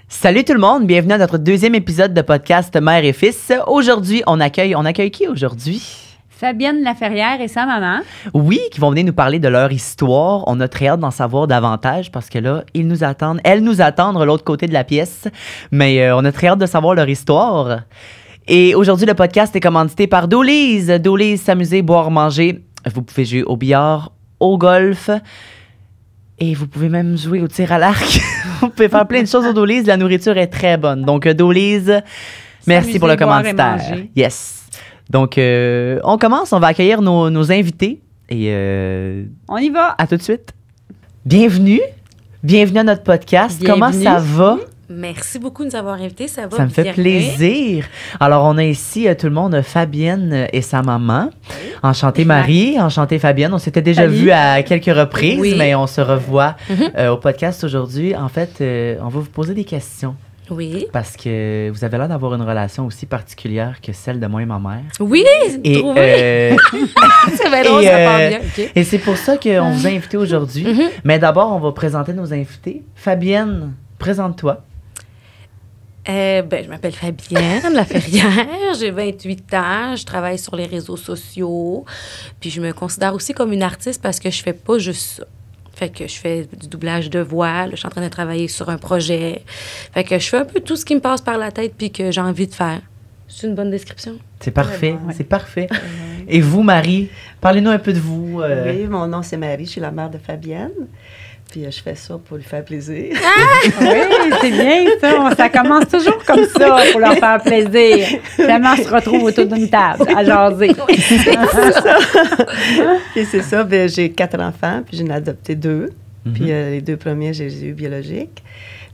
Salut tout le monde, bienvenue à notre deuxième épisode de podcast Mère et Fils. Aujourd'hui, on accueille qui aujourd'hui? Fabienne Laferrière et sa maman. Oui, qui vont venir nous parler de leur histoire. On a très hâte d'en savoir davantage parce que là, elles nous attendent de l'autre côté de la pièce. Mais on a très hâte de savoir leur histoire. Et aujourd'hui, le podcast est commandité par Dooley's. Dooley's, s'amuser, boire, manger. Vous pouvez jouer au billard, au golf. Et vous pouvez même jouer au tir à l'arc. Vous pouvez faire plein de choses au Dooley's. La nourriture est très bonne. Donc, Dooley's, merci pour le commanditaire. Yes. Donc, on commence. On va accueillir nos invités. Et on y va. À tout de suite. Bienvenue. Bienvenue à notre podcast. Bienvenue. Comment ça va? Merci beaucoup de nous avoir invités. Ça va Ça me fait plaisir. Alors, on a ici tout le monde, Fabienne et sa maman. Enchantée Marie, enchantée Fabienne. On s'était déjà vu à quelques reprises, mais on se revoit au podcast aujourd'hui. En fait, on va vous poser des questions. Oui. Parce que vous avez l'air d'avoir une relation aussi particulière que celle de moi et ma mère. Oui, et c'est bien drôle, ça part bien. Okay. Et c'est pour ça qu'on vous a invités aujourd'hui. Mais d'abord, on va présenter nos invités. Fabienne, présente-toi. Je m'appelle Fabienne Laferrière, j'ai 28 ans, je travaille sur les réseaux sociaux, puis je me considère aussi comme une artiste parce que je fais pas juste ça. Fait que je fais du doublage de voix, là, je suis en train de travailler sur un projet. Fait que je fais un peu tout ce qui me passe par la tête puis que j'ai envie de faire. C'est une bonne description? C'est parfait, c'est parfait. Et vous, Marie, parlez-nous un peu de vous. Oui, mon nom c'est Marie, je suis la mère de Fabienne. Puis je fais ça pour lui faire plaisir. Oui, c'est bien ça. Ça commence toujours comme ça, pour leur faire plaisir. Finalement, on se retrouve autour d'une table à jaser. Et c'est ça, j'ai 4 enfants, puis j'en ai adopté 2. Puis les 2 premiers, je les ai eus biologiques.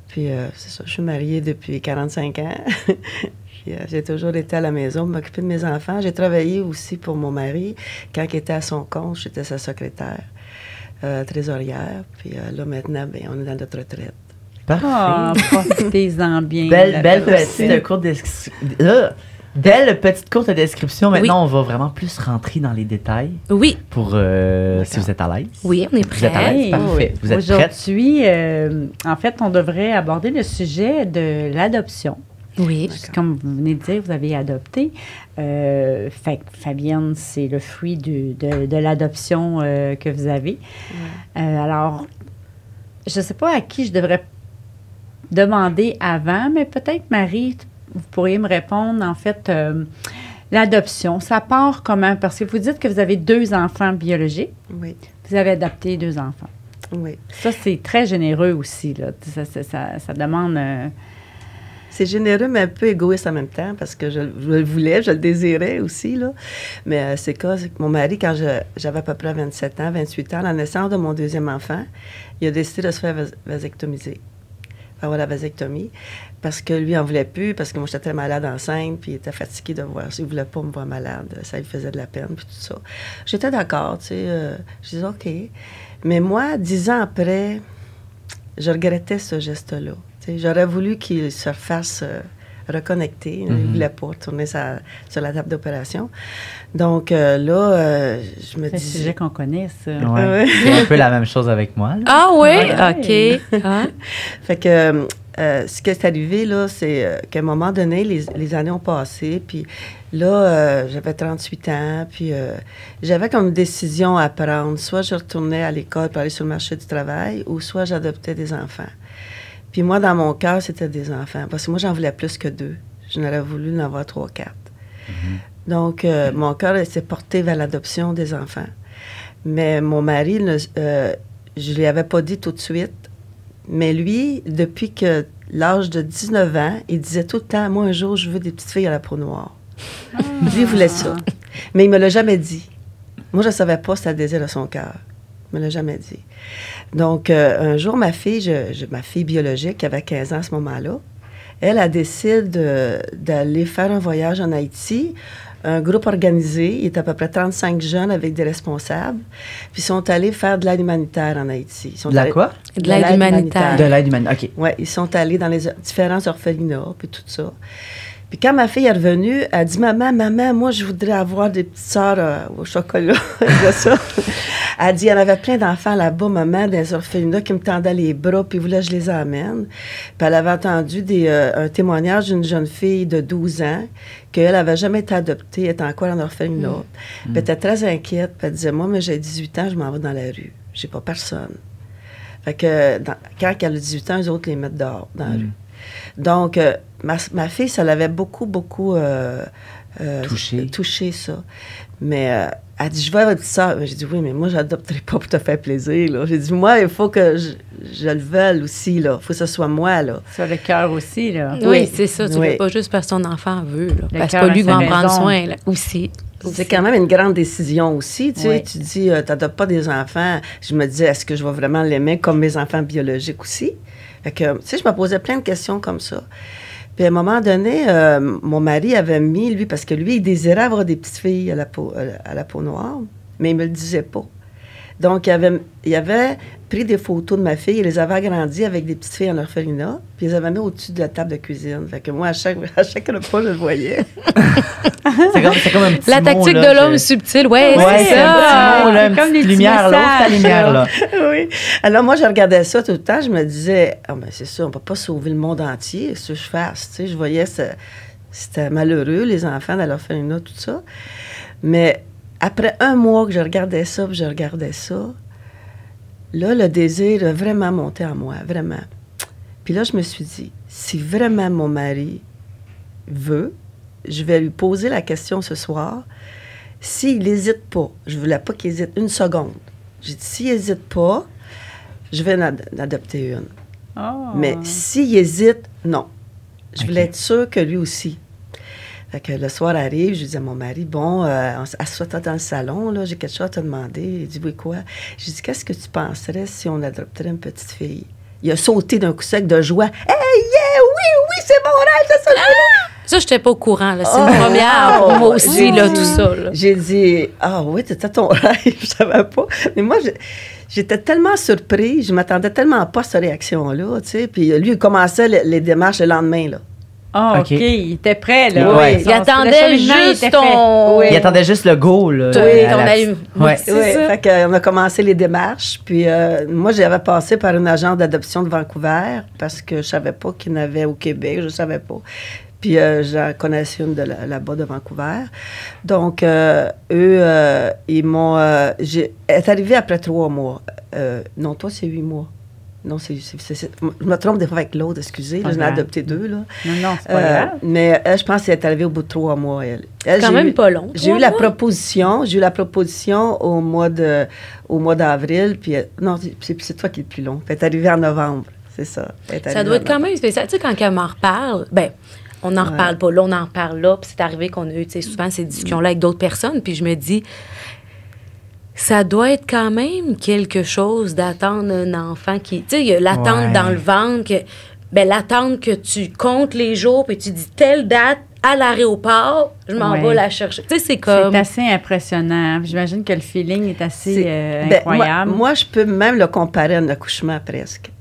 Puis c'est ça, je suis mariée depuis 45 ans. Puis, j'ai toujours été à la maison, m'occuper de mes enfants. J'ai travaillé aussi pour mon mari. Quand il était à son compte, j'étais sa secrétaire. Trésorière. Puis là, maintenant, on est dans notre retraite. Parfait. Oh, profitez-en bien. Belle petite courte description. Maintenant, on va vraiment plus rentrer dans les détails. Oui. Pour, si vous êtes à l'aise. Oui, on est prêts. Vous êtes à l'aise? Parfait. Vous êtes prête? Aujourd'hui, en fait, on devrait aborder le sujet de l'adoption. Oui. Comme vous venez de dire, vous avez adopté. Fabienne, c'est le fruit de l'adoption que vous avez. Alors, je ne sais pas à qui je devrais demander avant, mais peut-être, Marie, vous pourriez me répondre. En fait, l'adoption, ça part comment? Parce que vous dites que vous avez 2 enfants biologiques. Oui. Vous avez adopté 2 enfants. Oui. Ça, c'est très généreux aussi, là. Ça demande... C'est généreux, mais un peu égoïste en même temps, parce que je le voulais, je le désirais aussi, là. Mais c'est que mon mari, quand j'avais à peu près 27 ans, 28 ans, à la naissance de mon 2e enfant, il a décidé de se faire vasectomiser. Avoir la vasectomie, parce que lui, il n'en voulait plus, parce que moi, j'étais très malade enceinte, puis il était fatigué de voir. Il ne voulait pas me voir malade, ça lui faisait de la peine, puis tout ça. J'étais d'accord, tu sais. Je disais, OK. Mais moi, 10 ans après, je regrettais ce geste-là. J'aurais voulu qu'il se fasse reconnecter. Il ne voulait pas retourner sur la table d'opération. Donc là, je me dis... C'est un sujet qu'on connaît, ça. Ouais. C'est un peu la même chose avec moi. Là. Ah oui? OK. Fait que ce qui est arrivé, là, c'est qu'à un moment donné, les années ont passé, puis là, j'avais 38 ans, puis j'avais comme une décision à prendre. Soit je retournais à l'école pour aller sur le marché du travail, ou soit j'adoptais des enfants. Puis moi, dans mon cœur, c'était des enfants. Parce que moi, j'en voulais plus que 2. Je n'aurais voulu en avoir 3 ou 4. Donc, mon cœur s'est porté vers l'adoption des enfants. Mais mon mari, je ne lui avais pas dit tout de suite. Mais lui, depuis que l'âge de 19 ans, il disait tout le temps, moi, un jour, je veux des petites filles à la peau noire. Lui, il voulait ça. Mais il ne me l'a jamais dit. Moi, je ne savais pas c'était le désir de son cœur. Il ne me l'a jamais dit. Donc, un jour, ma fille biologique, qui avait 15 ans à ce moment-là, elle décide d'aller faire un voyage en Haïti. Un groupe organisé, il était à peu près 35 jeunes avec des responsables, puis ils sont allés faire de l'aide humanitaire en Haïti. De la quoi? De l'aide humanitaire. De l'aide humanitaire, OK. Oui, ils sont allés dans les différents orphelinats, puis tout ça. Puis quand ma fille est revenue, elle dit, maman, moi, je voudrais avoir des petites sœurs au chocolat. De ça. Elle dit, il y en avait plein d'enfants là-bas, maman, dans les orphelinats qui me tendaient les bras, puis voulaient que je les emmène. Puis elle avait entendu un témoignage d'une jeune fille de 12 ans, qu'elle n'avait jamais été adoptée, elle était encore en orphelinat. Puis elle était très inquiète, puis elle disait, moi, mais j'ai 18 ans, je m'en vais dans la rue. J'ai pas personne. Fait que quand elle a 18 ans, les autres les mettent dehors, dans la rue. Donc, ma fille, ça l'avait beaucoup touché, ça. Mais elle dit, je vais avec ça. J'ai dit, oui, mais moi, j'adopterai pas pour te faire plaisir, là. J'ai dit, moi, il faut que je le veuille aussi, là. Il faut que ce soit moi, là. Sur le cœur aussi, là. Oui, c'est ça. Tu ne fais pas juste parce que ton enfant veut, là. Parce que cœur pas lui qui va en a sa prendre raison. soin, là, aussi. C'est quand même une grande décision aussi, tu sais. Oui. Tu dis, tu n'adoptes pas des enfants. Je me disais, est-ce que je vais vraiment l'aimer comme mes enfants biologiques aussi? Fait que, tu sais, je me posais plein de questions comme ça. Puis à un moment donné, mon mari avait mis, lui, parce que lui, il désirait avoir des petites filles à la peau noire, mais il me le disait pas. Donc, il avait pris des photos de ma fille, il les avait agrandies avec des petites filles en orphelinat, puis il les avait mis au-dessus de la table de cuisine. Fait que moi, à chaque repas, je le voyais. C'est comme un petit La mot, tactique là, de l'homme subtil, ouais, Ouais, c'est c'est un petit ça. mot, là, une Comme petite des petits lumière, là, messages, ta lumière, là. Oui. Alors, moi, je regardais ça tout le temps. Je me disais, ah, ben, c'est ça, on ne peut pas sauver le monde entier. C'est ce que je fasse. Tu sais, je voyais, c'était malheureux, les enfants dans l'orphelinat, tout ça. Mais après un mois que je regardais ça, là, le désir a vraiment monté en moi, vraiment. Puis là, je me suis dit, si vraiment mon mari veut, je vais lui poser la question ce soir. S'il n'hésite pas, je ne voulais pas qu'il hésite une seconde. J'ai dit, s'il n'hésite pas, je vais en adopter une. Oh. Mais s'il hésite, non. Je voulais Ok. être sûre que lui aussi. Fait que le soir arrive, je dis à mon mari, bon, assois-toi dans le salon, là, j'ai quelque chose à te demander. Il dit, oui, quoi? J'ai dit, qu'est-ce que tu penserais si on adopterait une petite fille? Il a sauté d'un coup sec de joie. Hey, yeah, oui, c'est mon rêve, c'est ça. Ça, je n'étais pas au courant, là. C'est une première pour moi aussi, là, tout ça, là. J'ai dit, ah oui, c'était ton rêve, je savais pas. Mais moi, j'étais tellement surprise, je m'attendais tellement pas à cette réaction-là, tu sais. Puis lui, il commençait les démarches le lendemain, là. Ah, OK. OK. Il était prêt, là. Ouais. Il attendait juste ton... Oui. Il attendait juste le go, là. Oui, à ton la- allume. Ouais. C'est Oui, ça. fait qu'on a commencé les démarches. Puis moi, j'avais passé par une agence d'adoption de Vancouver parce que je savais pas qu'il y en avait au Québec, je savais pas. Puis j'en connaissais une là-bas de Vancouver. Donc, eux, ils m'ont... elle est arrivée après 3 mois. Non, toi, c'est 8 mois. Non, je me trompe des fois avec l'autre, excusez. Pas J'en ai grave. adopté 2, là. Non, c'est pas grave. Mais elle, je pense qu'elle est arrivée au bout de 3 mois, elle. Quand j'ai même eu- pas long. J'ai eu 3 la mois. proposition au mois d'avril, puis non, c'est toi qui es le plus long. Elle est arrivée en novembre, c'est ça. Ça doit être quand même spécial. Tu sais, quand elle m'en reparle, ben on n'en reparle pas là, on en reparle là. Puis c'est arrivé qu'on a eu, tu sais, souvent ces discussions-là avec d'autres personnes. Puis je me dis, ça doit être quand même quelque chose d'attendre un enfant qui... Tu sais, il y a l'attente Ouais. dans le ventre, ben l'attente que tu comptes les jours, puis tu dis telle date à l'aéroport, je m'en Ouais. vais la chercher. Tu sais, c'est comme... C'est assez impressionnant. J'imagine que le feeling est assez Ben, incroyable. moi, je peux même le comparer à un accouchement presque.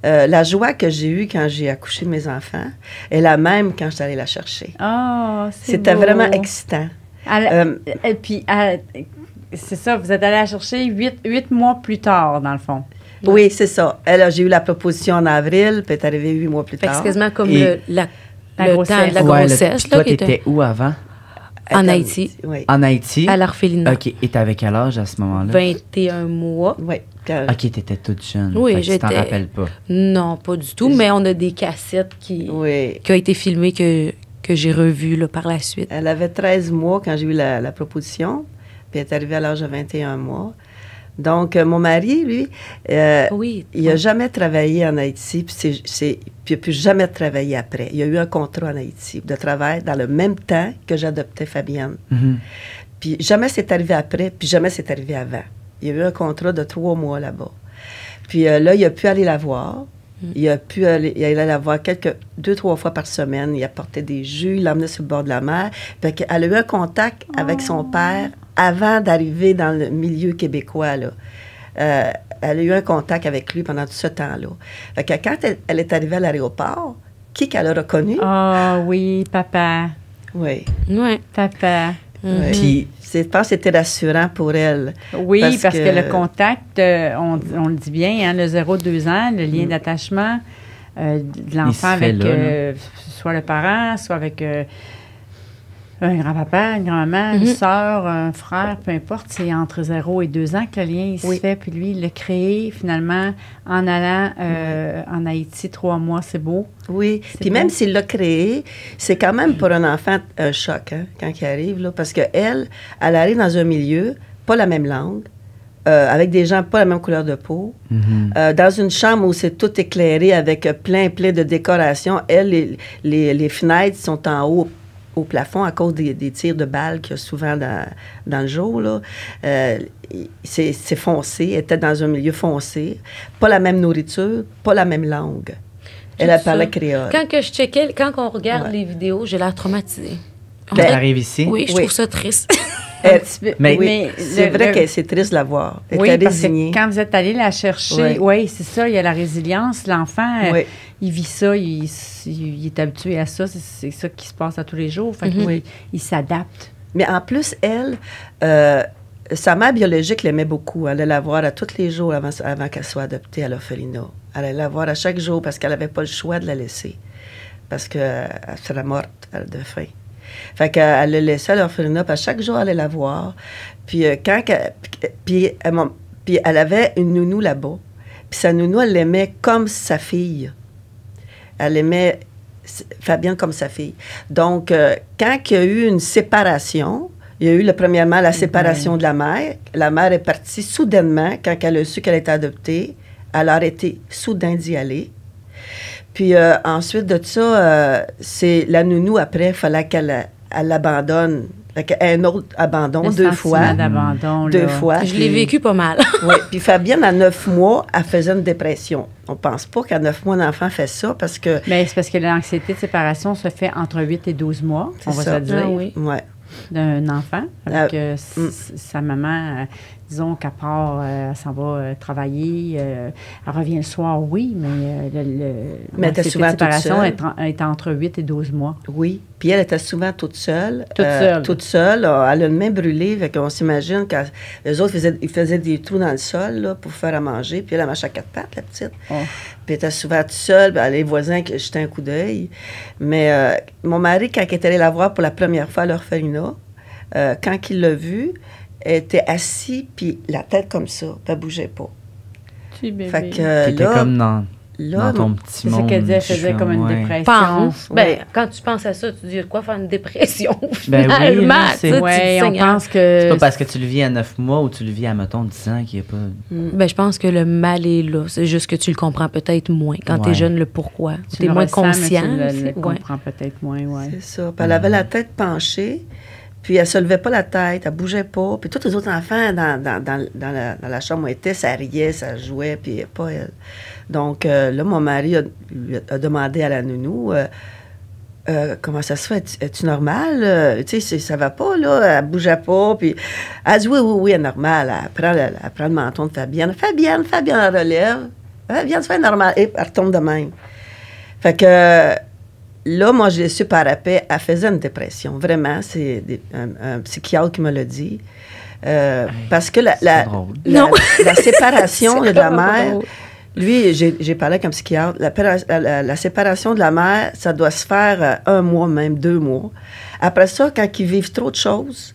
La joie que j'ai eue quand j'ai accouché de mes enfants est la même quand je suis allée la chercher. Ah, C'était beau. vraiment excitant. Et puis, c'est ça, vous êtes allé la chercher 8 mois plus tard, dans le fond. Oui, c'est ça. J'ai eu la proposition en avril, puis elle est arrivée 8 mois plus Fait que tard. c'est quasiment comme Et- La le grossesse. temps de la Ouais, grossesse. puis là, toi, qui était t'étais où avant? Elle en était- Haïti. Oui. En Haïti? à l'orphelinat. OK. Et t'avais quel âge à ce moment-là? 21 mois. Oui. OK, t'étais toute jeune. Oui, Fait que tu t'en j'étais- rappelles pas. Non, pas du tout, mais on a des cassettes qui ont été filmées que j'ai revues là, par la suite. Elle avait 13 mois quand j'ai eu la proposition, puis elle est arrivée à l'âge de 21 mois. Donc, mon mari, lui, Oui. il n'a jamais travaillé en Haïti, puis il n'a plus jamais travaillé après. Il y a eu un contrat en Haïti de travail dans le même temps que j'adoptais Fabienne. Mhm. Puis jamais c'est arrivé après, puis jamais c'est arrivé avant. Il y a eu un contrat de 3 mois là-bas. Puis là, il a pu aller la voir. Il allait la voir 2-3 fois par semaine. Il apportait des jus, il l'emmenait sur le bord de la mer. Fait qu'elle a eu un contact avec son père avant d'arriver dans le milieu québécois, là. Elle a eu un contact avec lui pendant tout ce temps-là. Fait que quand elle est arrivée à l'aéroport, qui qu'elle a reconnu? Ah oui, papa. Oui. Ouais. Papa. Oui. Puis, Je pense que c'était rassurant pour elle. Oui, parce que le contact, on le dit bien, hein, le 0-2 ans, le lien d'attachement de l'enfant avec soit le parent, soit avec un grand-papa, une grand-maman, une sœur, un frère, peu importe, c'est entre 0 et 2 ans que le lien il se fait. Puis lui, il l'a créé finalement en allant en Haïti 3 mois, c'est beau. Oui, puis même s'il l'a créé, c'est quand même pour un enfant un choc hein, quand il arrive, là, parce qu'elle arrive dans un milieu, pas la même langue, avec des gens pas la même couleur de peau, dans une chambre où c'est tout éclairé avec plein de décorations. Elle, les fenêtres sont en haut au plafond à cause des tirs de balles qu'il y a souvent dans le jour. Là. C'est foncé, elle était dans un milieu foncé, pas la même nourriture, pas la même langue. Elle parlait créole. Quand que je checkais, quand on regarde les vidéos, j'ai l'air traumatisée. quand t'arrives ici... Oui, je trouve ça triste. Mais c'est vrai que c'est triste de la voir. Elle oui, était parce résignée. que quand vous êtes allé la chercher, oui, c'est ça, il y a la résilience. L'enfant, il vit ça, il est habitué à ça, c'est ça qui se passe à tous les jours. Fait il s'adapte. Mais en plus, elle, sa mère biologique l'aimait beaucoup. Elle allait la voir à tous les jours avant qu'elle soit adoptée à l'orphelinat. Elle allait la voir à chaque jour parce qu'elle n'avait pas le choix de la laisser. Parce qu'elle serait morte de faim. Fait qu'elle le laissait à l'orphelinat, puis à chaque jour, elle allait la voir. Puis puis elle avait une nounou là-bas. Puis sa nounou, elle l'aimait comme sa fille. Elle aimait Fabienne comme sa fille. Donc, quand il y a eu une séparation, il y a eu premièrement la séparation de la mère. La mère est partie soudainement quand elle a su qu'elle était adoptée. Elle a arrêté soudain d'y aller. Puis ensuite de ça, c'est la nounou, après, il fallait qu'elle l'abandonne. Un autre abandon, deux fois. D'abandon, deux fois. Je l'ai vécu pas mal. Oui, puis Fabienne, à 9 mois, elle faisait une dépression. On pense pas qu'à 9 mois, un enfant fait ça parce que... Mais c'est parce que l'anxiété de séparation se fait entre 8 et 12 mois, on va se dire. Ah, oui. Ouais. D'un enfant. Avec sa maman, disons qu'à part, elle s'en va travailler, elle revient le soir, oui, mais elle était souvent toute seule. est entre 8 et 12 mois. Oui, puis elle était souvent toute seule. Toute seule. Elle a une main brûlée, fait qu'on s'imagine que les autres ils faisaient des trous dans le sol là, pour faire à manger, puis elle marchait à 4 pattes, la petite. Oh. Puis elle était souvent toute seule, les voisins qui jetaient un coup d'œil. Mais mon mari, quand il est allé la voir pour la première fois à l'orphelinat, quand il l'a vue, elle était assise, puis la tête comme ça, puis elle ne bougeait pas. Tu bébé. Fait que t'étais comme dans ton petit monde. C'est ce qu'elle disait, elle faisait comme une dépression. Pense. Ben, quand tu penses à ça, tu dis quoi faire une dépression, ben finalement. Oui, on pense que... C'est pas parce que tu le vis à 9 mois ou tu le vis à, mettons, 10 ans qu'il n'y a pas... Ben, je pense que le mal est là. C'est juste que tu le comprends peut-être moins. Quand tu es jeune, le pourquoi. Tu es moins conscient. Tu le comprends peut-être moins, oui. C'est ça. Puis elle avait la tête penchée. Puis elle se levait pas la tête, elle bougeait pas. Puis tous les autres enfants dans la chambre où elle était, ça riait, ça jouait, puis pas elle. Donc là, mon mari a demandé à la nounou, comment ça se fait? Es-tu normale? Tu sais, ça va pas, là? Elle bougeait pas, puis elle dit oui, elle est normale. Elle prend le menton de Fabienne. Fabienne, elle relève. Fabienne, c'est normal. Et elle retombe de même. Fait que... Là, moi, je l'ai su par après, elle faisait une dépression. Vraiment, c'est un psychiatre qui me l'a dit. Parce que la séparation de la mère, lui, j'ai parlé avec un psychiatre, la séparation de la mère, ça doit se faire 1 mois, même 2 mois. Après ça, quand ils vivent trop de choses,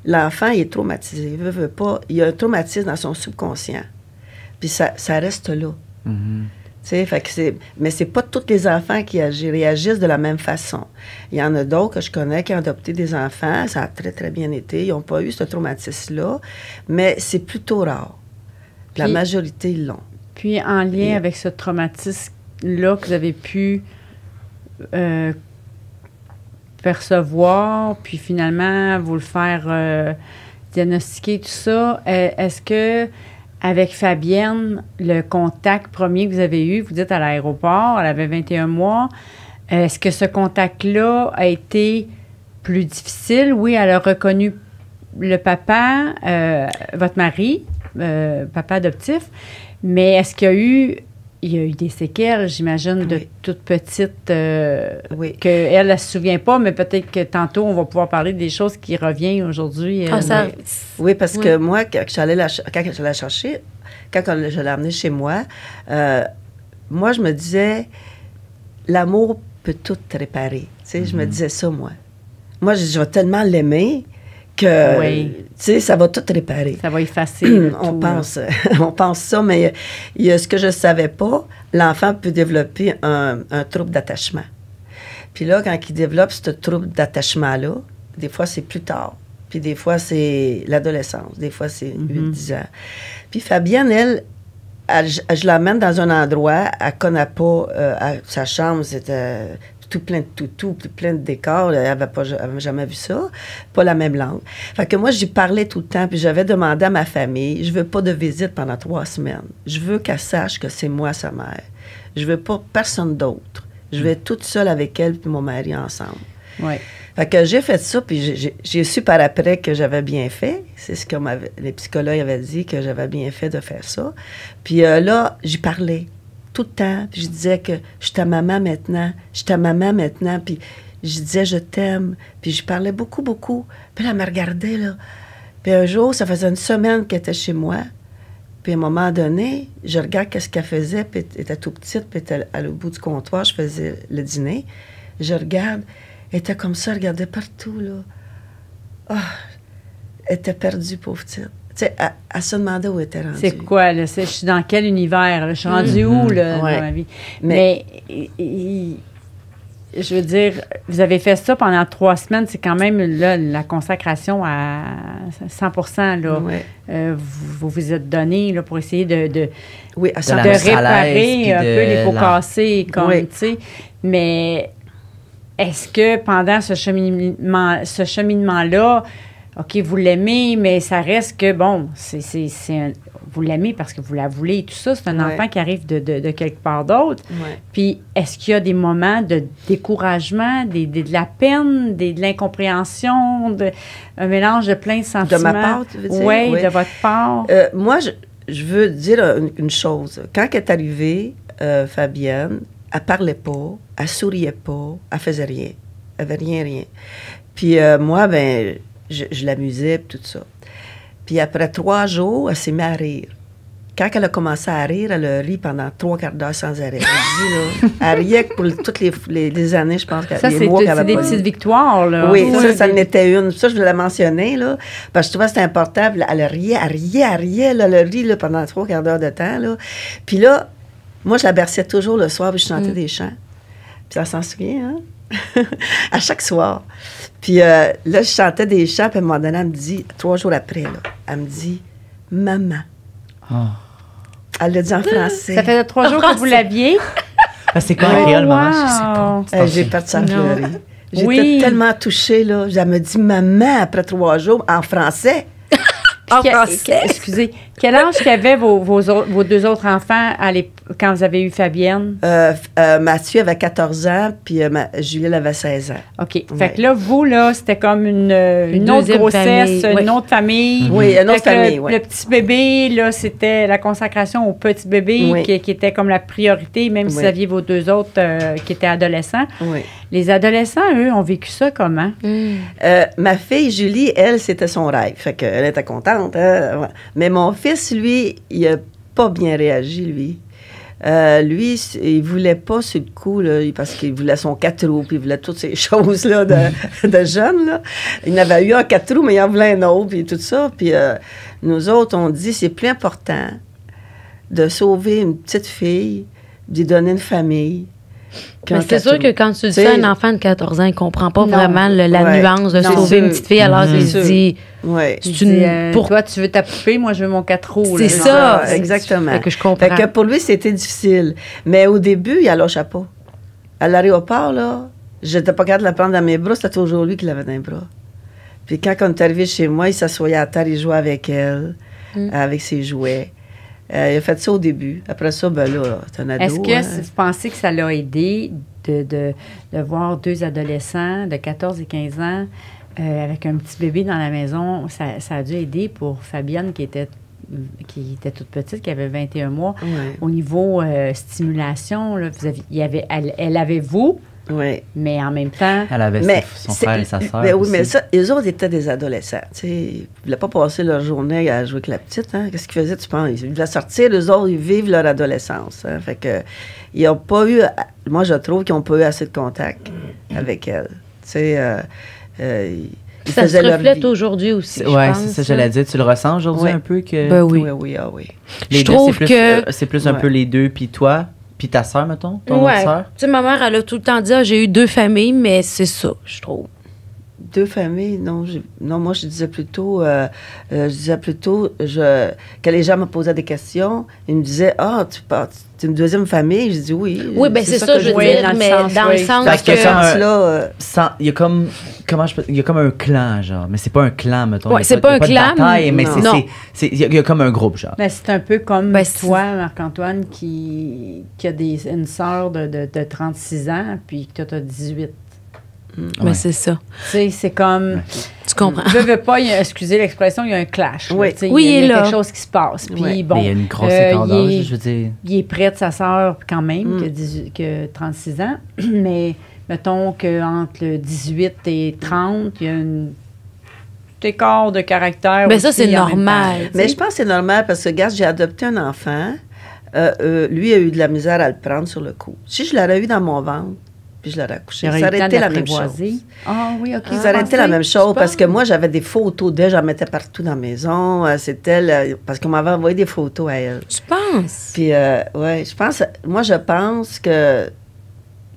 l'enfant, il est traumatisé. Il veut pas. Il y a un traumatisme dans son subconscient. Puis ça reste là. Mm-hmm. Fait que mais c'est pas tous les enfants qui réagissent de la même façon. Il y en a d'autres que je connais qui ont adopté des enfants, ça a très, très bien été. Ils n'ont pas eu ce traumatisme-là, mais c'est plutôt rare. La majorité, ils l'ont. Puis, en lien avec ce traumatisme-là que vous avez pu percevoir, puis finalement, vous le faire diagnostiquer, tout ça, est-ce que... Avec Fabienne, le contact premier que vous avez eu, vous dites à l'aéroport, elle avait 21 mois. Est-ce que ce contact-là a été plus difficile? Oui, elle a reconnu le papa, votre mari, papa adoptif, mais est-ce qu'il y a eu il y a eu des séquelles, j'imagine, de Oui. toute petite, Oui. qu'elle ne se souvient pas, mais peut-être que tantôt, on va pouvoir parler des choses qui reviennent aujourd'hui. Ah, ça, Oui, parce que moi, quand je l'ai chercher, quand je l'ai amenée chez moi, moi, je me disais, l'amour peut tout réparer. Tu sais, je me disais ça, moi. Moi, je vais tellement l'aimer que, Oui. tu sais, ça va tout réparer. Ça va effacer le On tout, pense, on pense ça, mais il y a ce que je ne savais pas, l'enfant peut développer un trouble d'attachement. Puis là, quand il développe ce trouble d'attachement-là, des fois, c'est plus tard. Puis des fois, c'est l'adolescence. Des fois, c'est 8-10 ans. Puis Fabienne, elle, je l'amène dans un endroit, elle ne connaît pas, sa chambre, c'était tout plein de toutous, plein de décors. Elle n'avait jamais vu ça. Pas la même langue. Fait que moi, j'y parlais tout le temps, puis j'avais demandé à ma famille, je veux pas de visite pendant 3 semaines. Je veux qu'elle sache que c'est moi, sa mère. Je veux pas personne d'autre. Je vais être toute seule avec elle puis mon mari ensemble. Oui. Fait que j'ai fait ça, puis j'ai su par après que j'avais bien fait. C'est ce que les psychologues avaient dit, que j'avais bien fait de faire ça. Puis là, j'y parlais tout le temps. Puis je disais que je suis ta maman maintenant, puis je disais je t'aime. Puis je parlais beaucoup, beaucoup. Puis elle me regardait, là. Puis un jour, ça faisait une semaine qu'elle était chez moi. Puis à un moment donné, je regarde qu'est-ce qu'elle faisait, puis elle était tout petite, puis elle était au bout du comptoir, je faisais le dîner. Je regarde, elle était comme ça, elle regardait partout, là. Ah, elle était perdue, pauvre petite. Tu sais, elle se demandait où elle était rendue. C'est quoi, là? Je suis dans quel univers? Là? Je suis rendue où, là, Ouais. dans ma vie? Mais je veux dire, vous avez fait ça pendant 3 semaines. C'est quand même, là, la consacration à 100 là. Ouais. Vous vous êtes donné, là, pour essayer de Oui, à De la de mise à l'aise, réparer puis un de peu les pots la- cassés, comme, Oui. tu sais. Mais est-ce que pendant ce cheminement-là, OK, vous l'aimez, mais ça reste que, bon, vous l'aimez parce que vous la voulez et tout ça. C'est un Ouais. enfant qui arrive de quelque part d'autre. Ouais. Puis, est-ce qu'il y a des moments de découragement, de la peine, de l'incompréhension, un mélange de plein de sentiments? De ma part, tu veux dire? Oui, Oui. de votre part. Moi, je veux dire une chose. Quand elle est arrivée, Fabienne, elle parlait pas, elle souriait pas, elle faisait rien. Elle avait rien. Puis moi, ben, je l'amusais, puis tout ça. Puis après 3 jours, elle s'est mise à rire. Quand elle a commencé à rire, elle a ri pendant 3/4 d'heure sans arrêt. Elle dit, là, elle riait pour toutes les années, je pense, Ça, les c'est mois qu'elle avait des pas petites eu. victoires, là. Oui, Ouais, ça en était une. Ça, je voulais la mentionner, là, parce que je trouvais que c'était important. Puis elle riait, là, elle rit là, pendant 3/4 d'heure de temps. Là. Puis là, moi, je la berçais toujours le soir, puis je chantais des chants. Puis elle s'en souvient, hein? À chaque soir. Puis là, je chantais des chants, puis à un moment donné, elle me dit, 3 jours après, là, elle me dit, « Maman. Ah. Elle l'a dit en français. Ça faisait 3 jours que vous l'aviez. Ah, c'est quoi Oh, un créole, maman? wow. Je sais pas. C'est J'ai parti. parti à Non. pleurer. J'étais Oui. tellement touchée, là. Elle me dit, « Maman, après 3 jours, en français. » En français. Excusez. Quel âge qu'avaient vos 2 autres enfants quand vous avez eu Fabienne? Mathieu avait 14 ans, puis Julie avait 16 ans. OK. Ouais. Fait que là, vous, là, c'était comme une autre deuxième grossesse, famille. une autre famille. Oui, une autre Fait que famille, oui. Le petit bébé, là, c'était la consacration au petit bébé Oui. qui était comme la priorité, même si Oui. vous aviez vos 2 autres qui étaient adolescents. Oui. Les adolescents, eux, ont vécu ça comment? Ma fille, Julie, elle, c'était son rêve. Fait qu'elle était contente. Hein? Ouais. Mais mon fils, lui, il n'a pas bien réagi, lui. Lui, il voulait pas sur le coup, là, parce qu'il voulait son 4 roues, puis il voulait toutes ces choses-là de jeune. Là. Il n'avait eu un 4 roues, mais il en voulait un autre, puis tout ça. Puis nous autres, on dit c'est plus important de sauver une petite fille, d'y donner une famille. Mais c'est sûr que quand tu dis T'sais, ça à un enfant de 14 ans, il ne comprend pas Non. vraiment la Ouais. nuance de Non. sauver une petite fille alors C'est qu'il sûr. se dit Ouais. Il c'est dit, une. Pour... toi, tu veux ta poupée, moi, je veux mon 4 roues. C'est là. ça. Ah, exactement. Fait que je comprends. Fait que pour lui, c'était difficile. Mais au début, il lâchait pas. À l'aéroport, là, j'étais pas capable de la prendre dans mes bras, c'était toujours lui qui l'avait dans les bras. Puis quand on est arrivé chez moi, il s'assoyait à terre, il jouait avec elle, avec ses jouets. Il a fait ça au début. Après ça, ben là, c'est un ado. Est-ce que hein. vous pensez que ça l'a aidé de voir 2 adolescents de 14 et 15 ans avec un petit bébé dans la maison? Ça a dû aider pour Fabienne qui était qui était toute petite, qui avait 21 mois. Ouais. Au niveau stimulation, là, elle avait vous, mais en même temps... Elle avait son frère et sa sœur. Oui, mais ça, eux autres étaient des adolescents. Ils ne voulaient pas passer leur journée à jouer avec la petite. Hein. Qu'est-ce qu'ils faisaient, tu penses? Ils voulaient sortir, eux autres, ils vivent leur adolescence. Hein. Fait que, ils n'ont pas eu... Moi, je trouve qu'ils n'ont pas eu assez de contact avec elle. Tu sais... ça se reflète aujourd'hui aussi. Oui, c'est ça, j'allais dire. Tu le ressens aujourd'hui un peu que. Ben oui. Oui. Je trouve que. C'est plus un peu les deux, puis toi, puis ta sœur, mettons, ton autre sœur. Tu sais, ma mère, elle a tout le temps dit, j'ai eu 2 familles, mais c'est ça, je trouve. 2 familles, non, moi je disais plutôt, quand les gens me posaient des questions, ils me disaient, tu es une deuxième famille? Je dis oui. Oui, bien c'est ça, je veux dire, mais dans le sens que... Il y a comme, il y a comme un clan, genre, mais c'est pas un clan, mettons. Oui, c'est pas un clan. Mais il y a comme un groupe, genre. Mais c'est un peu comme toi, Marc-Antoine, qui a une sœur de 36 ans, puis que toi, tu as 18. Mais c'est ça. Tu sais, c'est comme... Tu comprends. Je veux pas, excusez l'expression, il y a un clash. Oui, il y a quelque chose qui se passe. Puis bon, mais il y a une grosse écart d'âge, je veux dire. Il est près de sa sœur quand même, que 36 ans. Mais mettons qu'entre le 18 et 30, il y a un écart de caractère. Mais ça, c'est normal. Mais je pense que c'est normal parce que, regarde, j'ai adopté un enfant. Lui a eu de la misère à le prendre sur le coup. Si je l'aurais eu dans mon ventre, puis je l'aurais accouché. Ça aurait été la même chose. Ah oui, OK. Ça aurait été la même chose parce que moi, j'avais des photos d'elle, j'en mettais partout dans la maison. C'était parce qu'on m'avait envoyé des photos à elle. Tu penses? Puis, oui, je pense que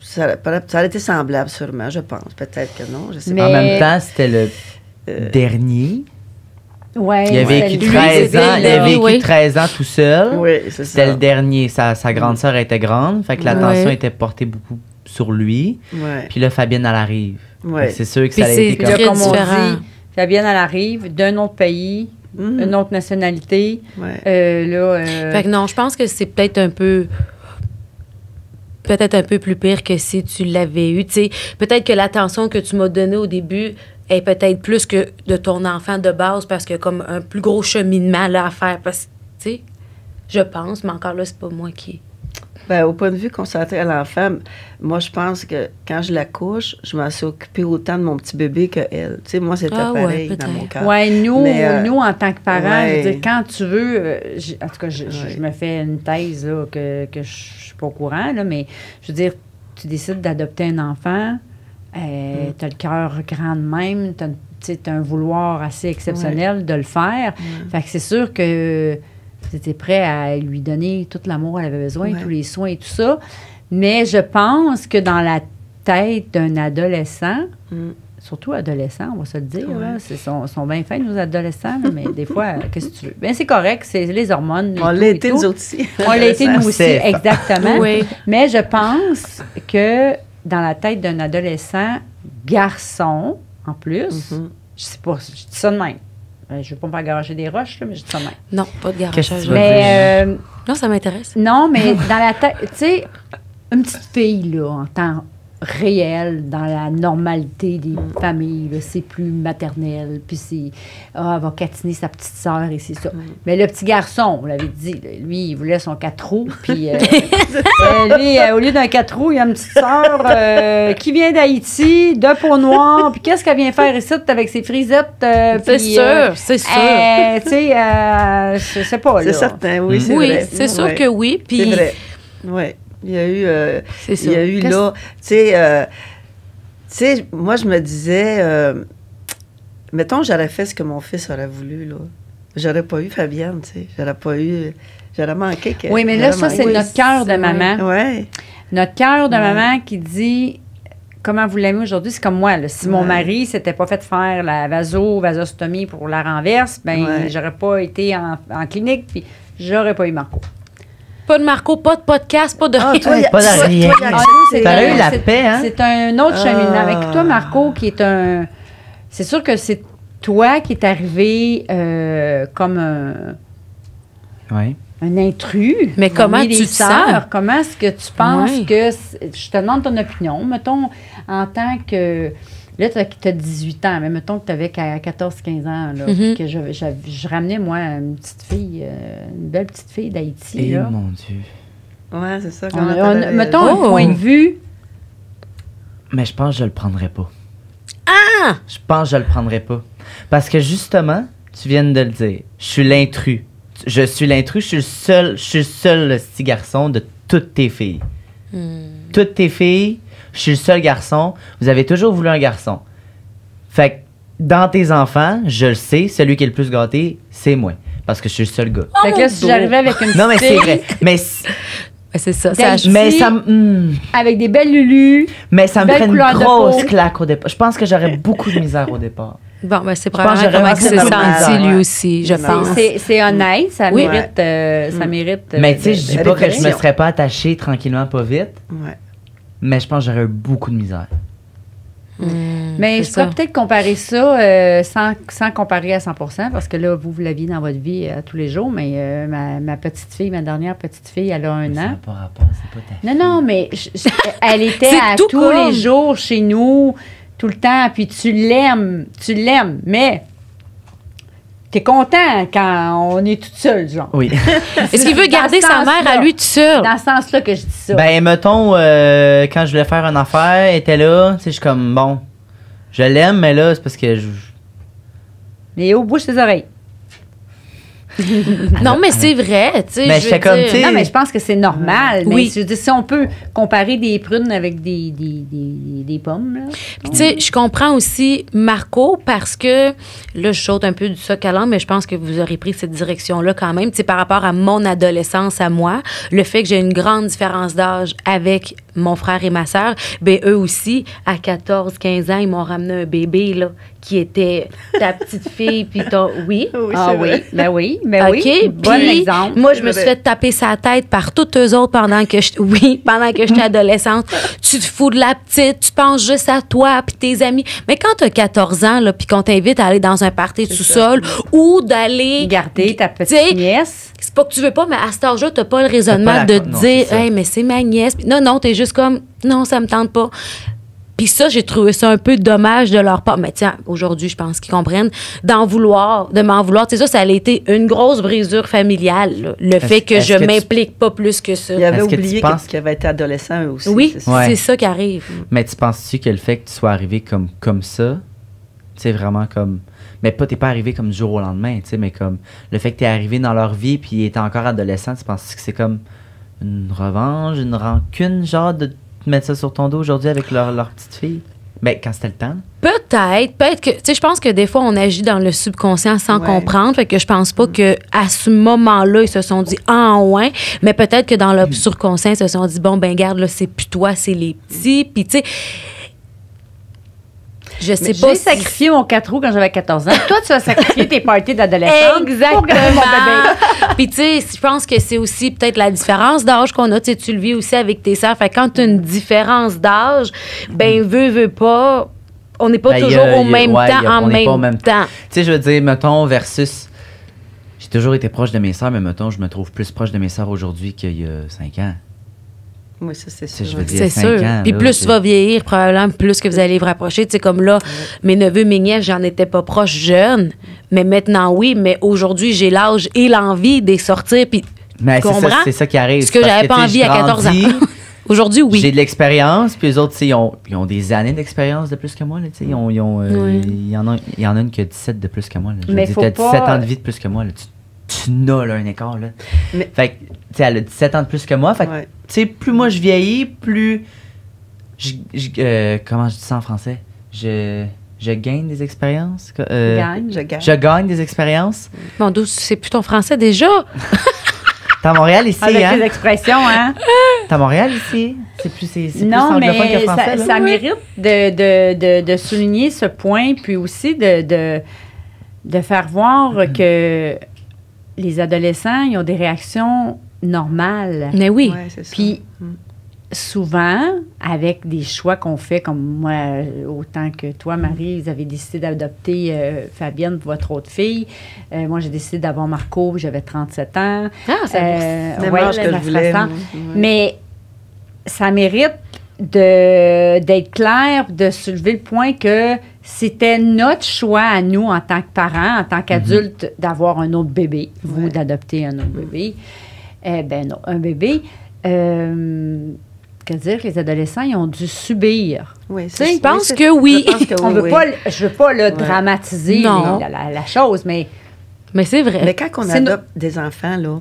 ça aurait été semblable, sûrement, je pense. Peut-être que non, je sais pas. En même temps, c'était le dernier. Ouais, il a vécu 13 ans. Il a vécu 13 ans tout seul. Oui, c'est ça. C'était le dernier. Sa grande sœur était grande. Fait que l'attention était portée beaucoup sur lui. Ouais. Puis là, Fabienne, elle arrive. Ouais. C'est sûr que ça a été comme on dit, Fabienne, elle arrive d'un autre pays, une autre nationalité. Ouais. Fait que non, je pense que c'est peut-être un peu plus pire que si tu l'avais eu. T'sais, peut-être que l'attention que tu m'as donnée au début est peut-être plus que de ton enfant de base parce que comme un plus gros cheminement là, à faire. Parce que, tu sais, je pense, mais encore là, c'est pas moi qui... Bien, au point de vue concentré à l'enfant, moi, je pense que quand je l'accouche, je m'en suis occupée autant de mon petit bébé qu'elle. Tu sais, moi, c'était pareil dans mon cœur. Oui, nous, en tant que parents, je veux dire, quand tu veux... en tout cas, je me fais une thèse là, que je suis pas au courant, là, mais je veux dire, tu décides d'adopter un enfant, tu as le cœur grand de même, tu as un vouloir assez exceptionnel de le faire. Fait que c'est sûr que... C'était prêt à lui donner tout l'amour qu'elle avait besoin, tous les soins et tout ça. Mais je pense que dans la tête d'un adolescent, surtout adolescent, on va se le dire, là, sont bien fins, nos adolescents, là, mais des fois, qu'est-ce que tu veux? Bien, c'est correct, c'est les hormones. On l'a été, nous aussi. On l'a été, nous aussi, exactement. Oui. Mais je pense que dans la tête d'un adolescent, garçon, en plus, je sais pas, je dis ça de même. Je ne veux pas me faire garager des roches, là, mais je dis ça de même. Non, pas de garagage. Mais, non, ça m'intéresse. Non, mais dans la tête, tu sais, une petite fille, là, en temps réel, dans la normalité des familles, là, c'est plus maternel, puis c'est, elle va catiner sa petite sœur et c'est ça. Mais le petit garçon, on l'avait dit, là, lui, il voulait son 4 roues, puis lui, au lieu d'un 4 roues, il a une petite sœur qui vient d'Haïti, de peau noire, puis qu'est-ce qu'elle vient faire ici avec ses frisettes? C'est sûr, c'est sûr. Tu sais, je sais pas, là. C'est certain, oui, c'est vrai. Oui, c'est sûr que oui, puis... C'est vrai, oui. Il y a eu, c'est ça. Il y a eu là, tu sais, moi, je me disais, mettons, j'aurais fait ce que mon fils aurait voulu, là. J'aurais pas eu Fabienne, tu sais. J'aurais manqué. Oui, mais là, ça, c'est notre cœur de maman. Oui. Notre cœur de maman qui dit, comment vous l'aimez aujourd'hui, c'est comme moi, là. Si mon mari s'était pas fait faire la vasostomie pour la renverse, ben j'aurais pas été en clinique, puis j'aurais pas eu Marco. Pas de Marco, pas de podcast, pas de rien. Pas de rien. T'aurais eu la paix, hein? C'est un autre cheminement. Avec toi, Marco, qui est un... C'est sûr que c'est toi qui est arrivé comme un intrus. Mais comment tu te sens? Comment est-ce que tu penses que... Je te demande ton opinion. Mettons, en tant que Là, tu as 18 ans, mais mettons que tu avais 14-15 ans, là, Mhm. puis que je ramenais, moi, une petite fille, une belle petite fille d'Haïti. Et là. mon Dieu. Ouais, c'est ça. Mettons un Oh! point de vue. Mais je pense que je le prendrais pas. Ah! Je pense que je le prendrais pas. Parce que justement, tu viens de le dire, je suis l'intrus. Je suis l'intrus, je suis le seul petit garçon de toutes tes filles. Toutes tes filles, je suis le seul garçon. Vous avez toujours voulu un garçon. Fait que dans tes enfants, je le sais, celui qui est le plus gâté, c'est moi. Parce que je suis le seul gars. Fait que là, si j'arrivais avec une Non, mais petite c'est fille vrai. Mais, Ben, c'est ça. D'Haïti. mais ça me avec des belles lulus, mais ça me Belle ferait une couleur de grosse peau. claque au départ. Je pense que j'aurais beaucoup de misère au départ. Bon, ben, c'est pense probablement que comment j'aurais il s'est vraiment senti mal, lui ouais. aussi, je pense. c'est honnête, ça Oui. mérite. Ça mérite Mais tu sais, je dis pas que je me réflexion. serais pas attachée tranquillement, pas vite. Ouais. Mais je pense que j'aurais eu beaucoup de misère. Mais c'est je pourrais ça. peut-être comparer ça sans comparer à 100%, parce que là, vous l'aviez dans votre vie tous les jours, mais ma petite fille, ma dernière petite fille, elle a un Ça n'a an. pas rapport, c'est pas ta Non, mais elle était C'est à tout tous comme. les jours chez nous, tout le temps, puis tu l'aimes, mais t'es content quand on est toute seule, genre. Oui. Est-ce qu'il veut Dans garder ce sa mère sens-là. à lui tout seul? Dans ce sens-là que je dis ça. Ben, mettons, quand je voulais faire une affaire, elle était là, tu sais, je suis comme, bon, je l'aime, mais là, c'est parce que je... Mais au bout de ses oreilles. Non, mais c'est vrai, tu sais. Mais je j'étais veux comme, dire- tu sais, Non, mais je pense que c'est normal. Mais Oui. je veux dire, si on peut comparer des prunes avec des pommes, là. Puis, tu sais, je comprends aussi Marco parce que, là, je saute un peu du soc à l'âme, mais je pense que vous aurez pris cette direction-là quand même. Tu sais, par rapport à mon adolescence à moi, le fait que j'ai une grande différence d'âge avec mon frère et ma sœur, ben eux aussi, à 14, 15 ans, ils m'ont ramené un bébé, là, qui était ta petite fille, puis ton... Oui. Oui, Ah c'est oui, vrai. ben oui, ben OK, oui. Bon puis exemple. moi, je me suis fait taper sa tête par toutes eux autres pendant que j'étais adolescente. Tu te fous de la petite, tu penses juste à toi puis tes amis. Mais quand tu as 14 ans, là, puis qu'on t'invite à aller dans un party de sous-sol ou d'aller... Garder ta Tu sais, petite nièce. c'est pas que tu veux pas, mais à cet âge-là, t'as pas le raisonnement T'as pas de la- te non, dire c'est ça. « Hey, mais c'est ma nièce. » Non, non, t'es juste comme « Non, ça me tente pas. » Puis ça, j'ai trouvé ça un peu dommage de leur part. Mais tiens, aujourd'hui, je pense qu'ils comprennent de m'en vouloir. Tu sais, ça a été une grosse brisure familiale, là. Le fait que est-ce je que tu- m'implique pas plus que ça. Il avait Est-ce que tu oublié penses- qu'il avait été adolescent eux aussi. Oui, c'est ça. Ouais. c'est ça qui arrive. Mais tu penses-tu que le fait que tu sois arrivé comme ça, tu sais, vraiment comme... Mais pas, t'es pas arrivé comme du jour au lendemain, tu sais, mais comme le fait que t'es arrivé dans leur vie puis ils étaient encore adolescents, tu penses que c'est comme une revanche, une rancune, genre, de te mettre ça sur ton dos aujourd'hui avec leur petite fille? Ben, quand c'était le temps. Peut-être que, tu sais, je pense que des fois, on agit dans le subconscient sans Ouais. comprendre. Fait que je pense pas que à ce moment-là, ils se sont dit, ah, ouais. Mais peut-être que dans le subconscient, ils se sont dit, bon, ben, garde, là, c'est plus toi, c'est les petits. Puis, tu sais, je sais pas J'ai si- sacrifié mon 4 roues quand j'avais 14 ans. Toi, tu as sacrifié tes parties d'adolescence. Exactement. Pour garder mon bébé. Puis, tu sais, je pense que c'est aussi peut-être la différence d'âge qu'on a. Tu sais, tu le vis aussi avec tes sœurs. Fait que quand tu as une différence d'âge, ben, veux pas. On n'est pas Ben, toujours au même ouais, temps en on n'est pas au même temps. Tu sais, je veux dire, mettons, versus... J'ai toujours été proche de mes sœurs, mais mettons, je me trouve plus proche de mes sœurs aujourd'hui qu'il y a 5 ans. Oui, ça, c'est Tu sais, sûr. je veux dire, C'est 5 sûr. ans, Puis là, plus c'est- tu vas vieillir, probablement, plus que vous allez vous rapprocher. Tu sais, comme là, mes neveux, mes nièces, j'en étais pas proche jeune. Mais maintenant, oui. Mais aujourd'hui, j'ai l'âge et l'envie de les sortir. Puis, Mais tu c'est ça, comprends? c'est ça qui arrive. Ce que Parce j'avais pas tu sais, envie je à 14 ans. grandis, Aujourd'hui, oui. J'ai de l'expérience, puis les autres, tu sais, ils ont des années d'expérience de plus que moi. Là, tu sais, ils ont, Oui. il y en a une qui a 17 de plus que moi. Là. Je veux Mais dire, faut t'as 17 pas- ans de vie de plus que moi. Là. Tu n'as là, un écart. Là. Mais- Fait que, tu sais, elle a 17 ans de plus que moi. Fait que, Ouais. tu sais, plus moi je vieillis, plus. Comment je dis ça en français? Je gagne des expériences. Gagne. Je gagne. Je gagne des expériences. Mon Dieu, c'est plus ton français déjà. T'es à Montréal ici, Avec hein? les expressions, hein? T'es à Montréal ici? C'est plus Non, anglophone que mais français. ça là. mérite de souligner ce point, puis aussi de faire voir que les adolescents, ils ont des réactions normales. Mais oui. Ouais, c'est ça. Puis Mm. souvent, avec des choix qu'on fait, comme moi, autant que toi, Marie, vous avez décidé d'adopter Fabienne, votre autre fille. Moi, j'ai décidé d'avoir Marco, j'avais 37 ans. Ah, ça Même ouais, âge que je ma voulais. façon. moi. Ouais. Mais ça mérite d'être clair, de soulever le point que c'était notre choix à nous, en tant que parents, en tant qu'adultes, d'avoir un autre bébé, vous, d'adopter un autre bébé. Non, un bébé. Que dire, les adolescents, ils ont dû subir. Oui, Je pense que oui. Je veux pas dramatiser la chose, mais c'est vrai. Mais quand on adopte des enfants, là,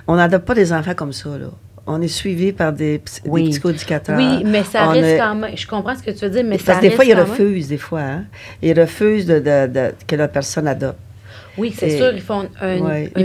on n'adopte pas des enfants comme ça, là. On est suivi par des psychoéducateurs. Oui, mais ça reste quand même... Je comprends ce que tu veux dire, mais ça parce que des fois, ils reste quand même... refusent, des fois. Hein? Ils refusent que la personne adopte. Oui, c'est sûr, ils font une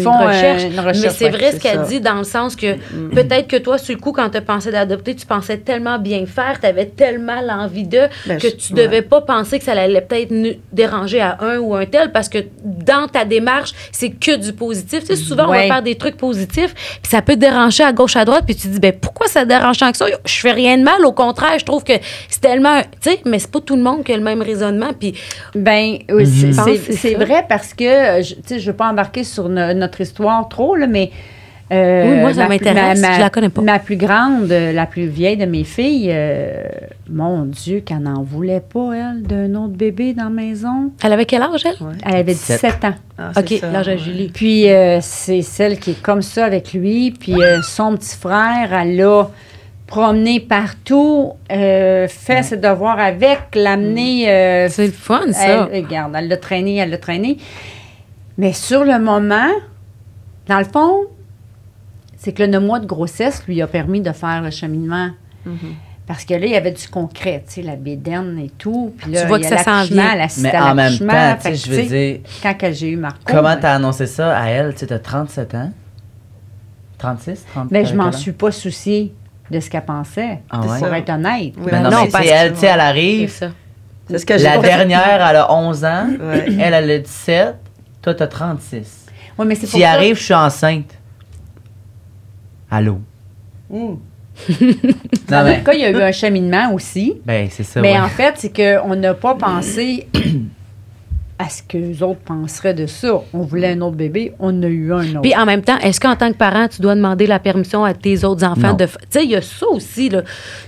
recherche. Mais c'est vrai ce qu'elle dit dans le sens que peut-être que toi, sur le coup, quand tu as pensé d'adopter, tu pensais tellement bien faire, tu avais tellement l'envie que tu ne devais pas penser que ça allait peut-être déranger à un ou un tel parce que dans ta démarche, c'est que du positif. Tu sais, souvent, on va faire des trucs positifs, puis ça peut te déranger à gauche, à droite, puis tu te dis, ben pourquoi ça dérange tant que ça? Je fais rien de mal, au contraire, je trouve que c'est tellement... Tu sais, mais c'est pas tout le monde qui a le même raisonnement, puis... c'est vrai parce que... je ne veux pas embarquer sur notre histoire trop, là, mais... oui, moi, ça m'intéresse. Je la connais pas. Ma plus grande, la plus vieille de mes filles, mon Dieu, qu'elle n'en voulait pas, elle, d'un autre bébé dans la maison. Elle avait quel âge, elle? Ouais. Elle avait 17 ans. Ah, OK, l'âge de Julie. Puis, c'est celle qui est comme ça avec lui. Puis, son petit frère, elle l'a promené partout, fait ses devoirs avec, l'amener... c'est le fun, ça. Regarde, elle l'a traîné. Mais sur le moment, dans le fond, c'est que le 9 mois de grossesse lui a permis de faire le cheminement. Parce que là, il y avait du concret, tu sais, la bédaine et tout. Puis là, tu vois que ça s'en vient. Mais en même temps, tu sais, je veux dire... Quand j'ai eu Marco... Comment t'as annoncé ça à elle? Tu sais, t'as 37 ans? 36? 30, mais je m'en suis pas souciée de ce qu'elle pensait, pour être honnête. Oui, mais non, mais elle, tu sais, elle arrive... C'est ça. C'est ce que la dernière, elle a 11 ans. Elle a 17. Toi, t'as 36. Oui, mais c'est si arrive, je suis enceinte. Allô? Dans notre cas, il y a eu un cheminement aussi. Ben, c'est ça. Mais en fait, c'est qu'on n'a pas pensé à ce que les autres penseraient de ça. On voulait un autre bébé, on a eu un autre. Puis en même temps, est-ce qu'en tant que parent, tu dois demander la permission à tes autres enfants non. de... Tu sais, il y a ça aussi, là.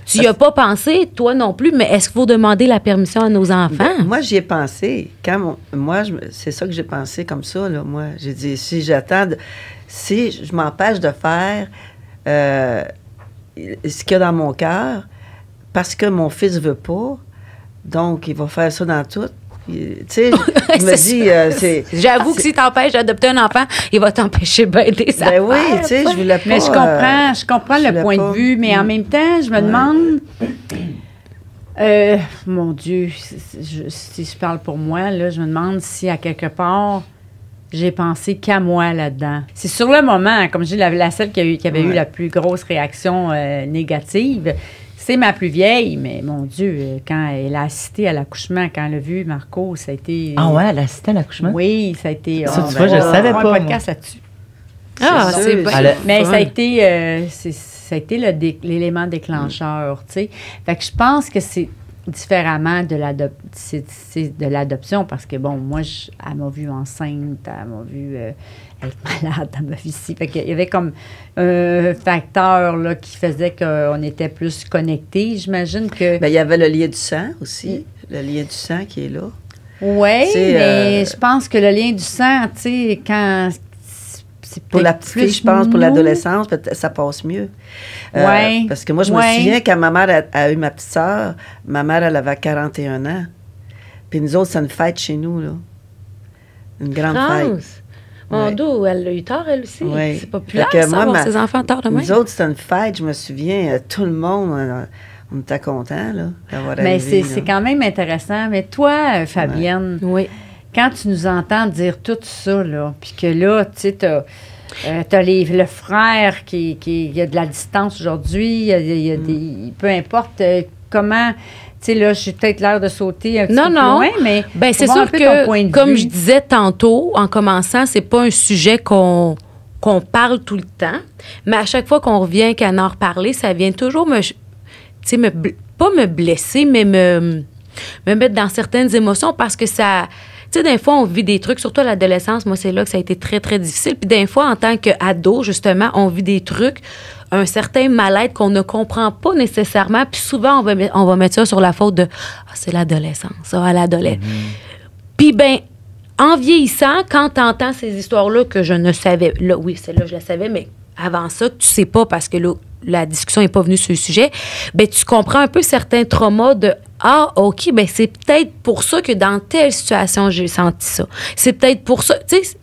Tu n'y as pas pensé, toi non plus, mais est-ce qu'il faut demander la permission à nos enfants? Ben, moi, j'y ai pensé. C'est ça que j'ai pensé comme ça, là. Moi, j'ai dit, si je m'empêche de faire ce qu'il y a dans mon cœur, parce que mon fils veut pas, donc il va faire ça dans tout. Tu sais, je me dis... J'avoue que si t'empêches d'adopter un enfant, il va t'empêcher bien des affaires. Ben oui, tu sais, je voulais pas... Mais je comprends le point de vue, mais en même temps, je me demande... mon Dieu, si je parle pour moi, là, je me demande si, à quelque part, j'ai pensé qu'à moi là-dedans. C'est sur le moment, comme je dis, la seule qui avait eu la plus grosse réaction négative... C'est ma plus vieille, mais mon Dieu, quand elle a assisté à l'accouchement, quand elle a vu Marco, ça a été... Ah ouais, elle a assisté à l'accouchement? Oui, ça a été... Ça, tu vois, je savais pas. On va faire un podcast là-dessus. Ah, c'est bien. Mais ça a été l'élément déclencheur, tu sais. Fait que je pense que c'est différemment de l'adoption, parce que, bon, moi, elle m'a vue enceinte, elle m'a vue être malade, elle m'a vue ici. Fait qu'il y avait comme un facteur là, qui faisait qu'on était plus connectés. J'imagine que... Bien, il y avait le lien du sang aussi, le lien du sang qui est là. Oui, mais je pense que le lien du sang, tu sais, quand... Pour la petite fille, je pense, pour l'adolescence, ça passe mieux. Oui. Parce que moi, je me souviens, quand ma mère a eu ma petite sœur, ma mère, elle avait 41 ans. Puis nous autres, c'est une fête chez nous, là. Une grande fête. Mon Dieu, elle a eu tard, elle aussi. Oui. C'est populaire, ça, avoir ses enfants tard de même. Nous autres, c'était une fête, je me souviens, tout le monde, on était contents, là, d'avoir Mais arrivé. c'est quand même intéressant. Mais toi, Fabienne, quand tu nous entends dire tout ça, là, puis que là, tu sais, t'as le frère qui a de la distance aujourd'hui, il y a des... Peu importe comment... Tu sais, là, j'ai peut-être l'air de sauter un petit peu plus loin, mais... Bien, c'est sûr que, comme je disais tantôt, en commençant, c'est pas un sujet qu'on parle tout le temps, mais à chaque fois qu'on revient qu'à en reparler, ça vient toujours pas me blesser, mais me mettre dans certaines émotions parce que ça... Tu tu sais, des fois, on vit des trucs, surtout à l'adolescence. Moi, c'est là que ça a été très, très difficile. Puis des fois, en tant qu'ado, justement, on vit des trucs, un certain mal-être qu'on ne comprend pas nécessairement. Puis souvent, on va mettre ça sur la faute de « Ah, c'est l'adolescence, ça, à l'adolescence. Puis, ben, en vieillissant, quand tu entends ces histoires-là que je ne savais, là, oui, celle-là, je la savais, mais avant ça, que tu sais pas parce que là, la discussion n'est pas venue sur le sujet, ben tu comprends un peu certains traumas de ah, OK, ben c'est peut-être pour ça que dans telle situation, j'ai senti ça. C'est peut-être pour ça, tu sais.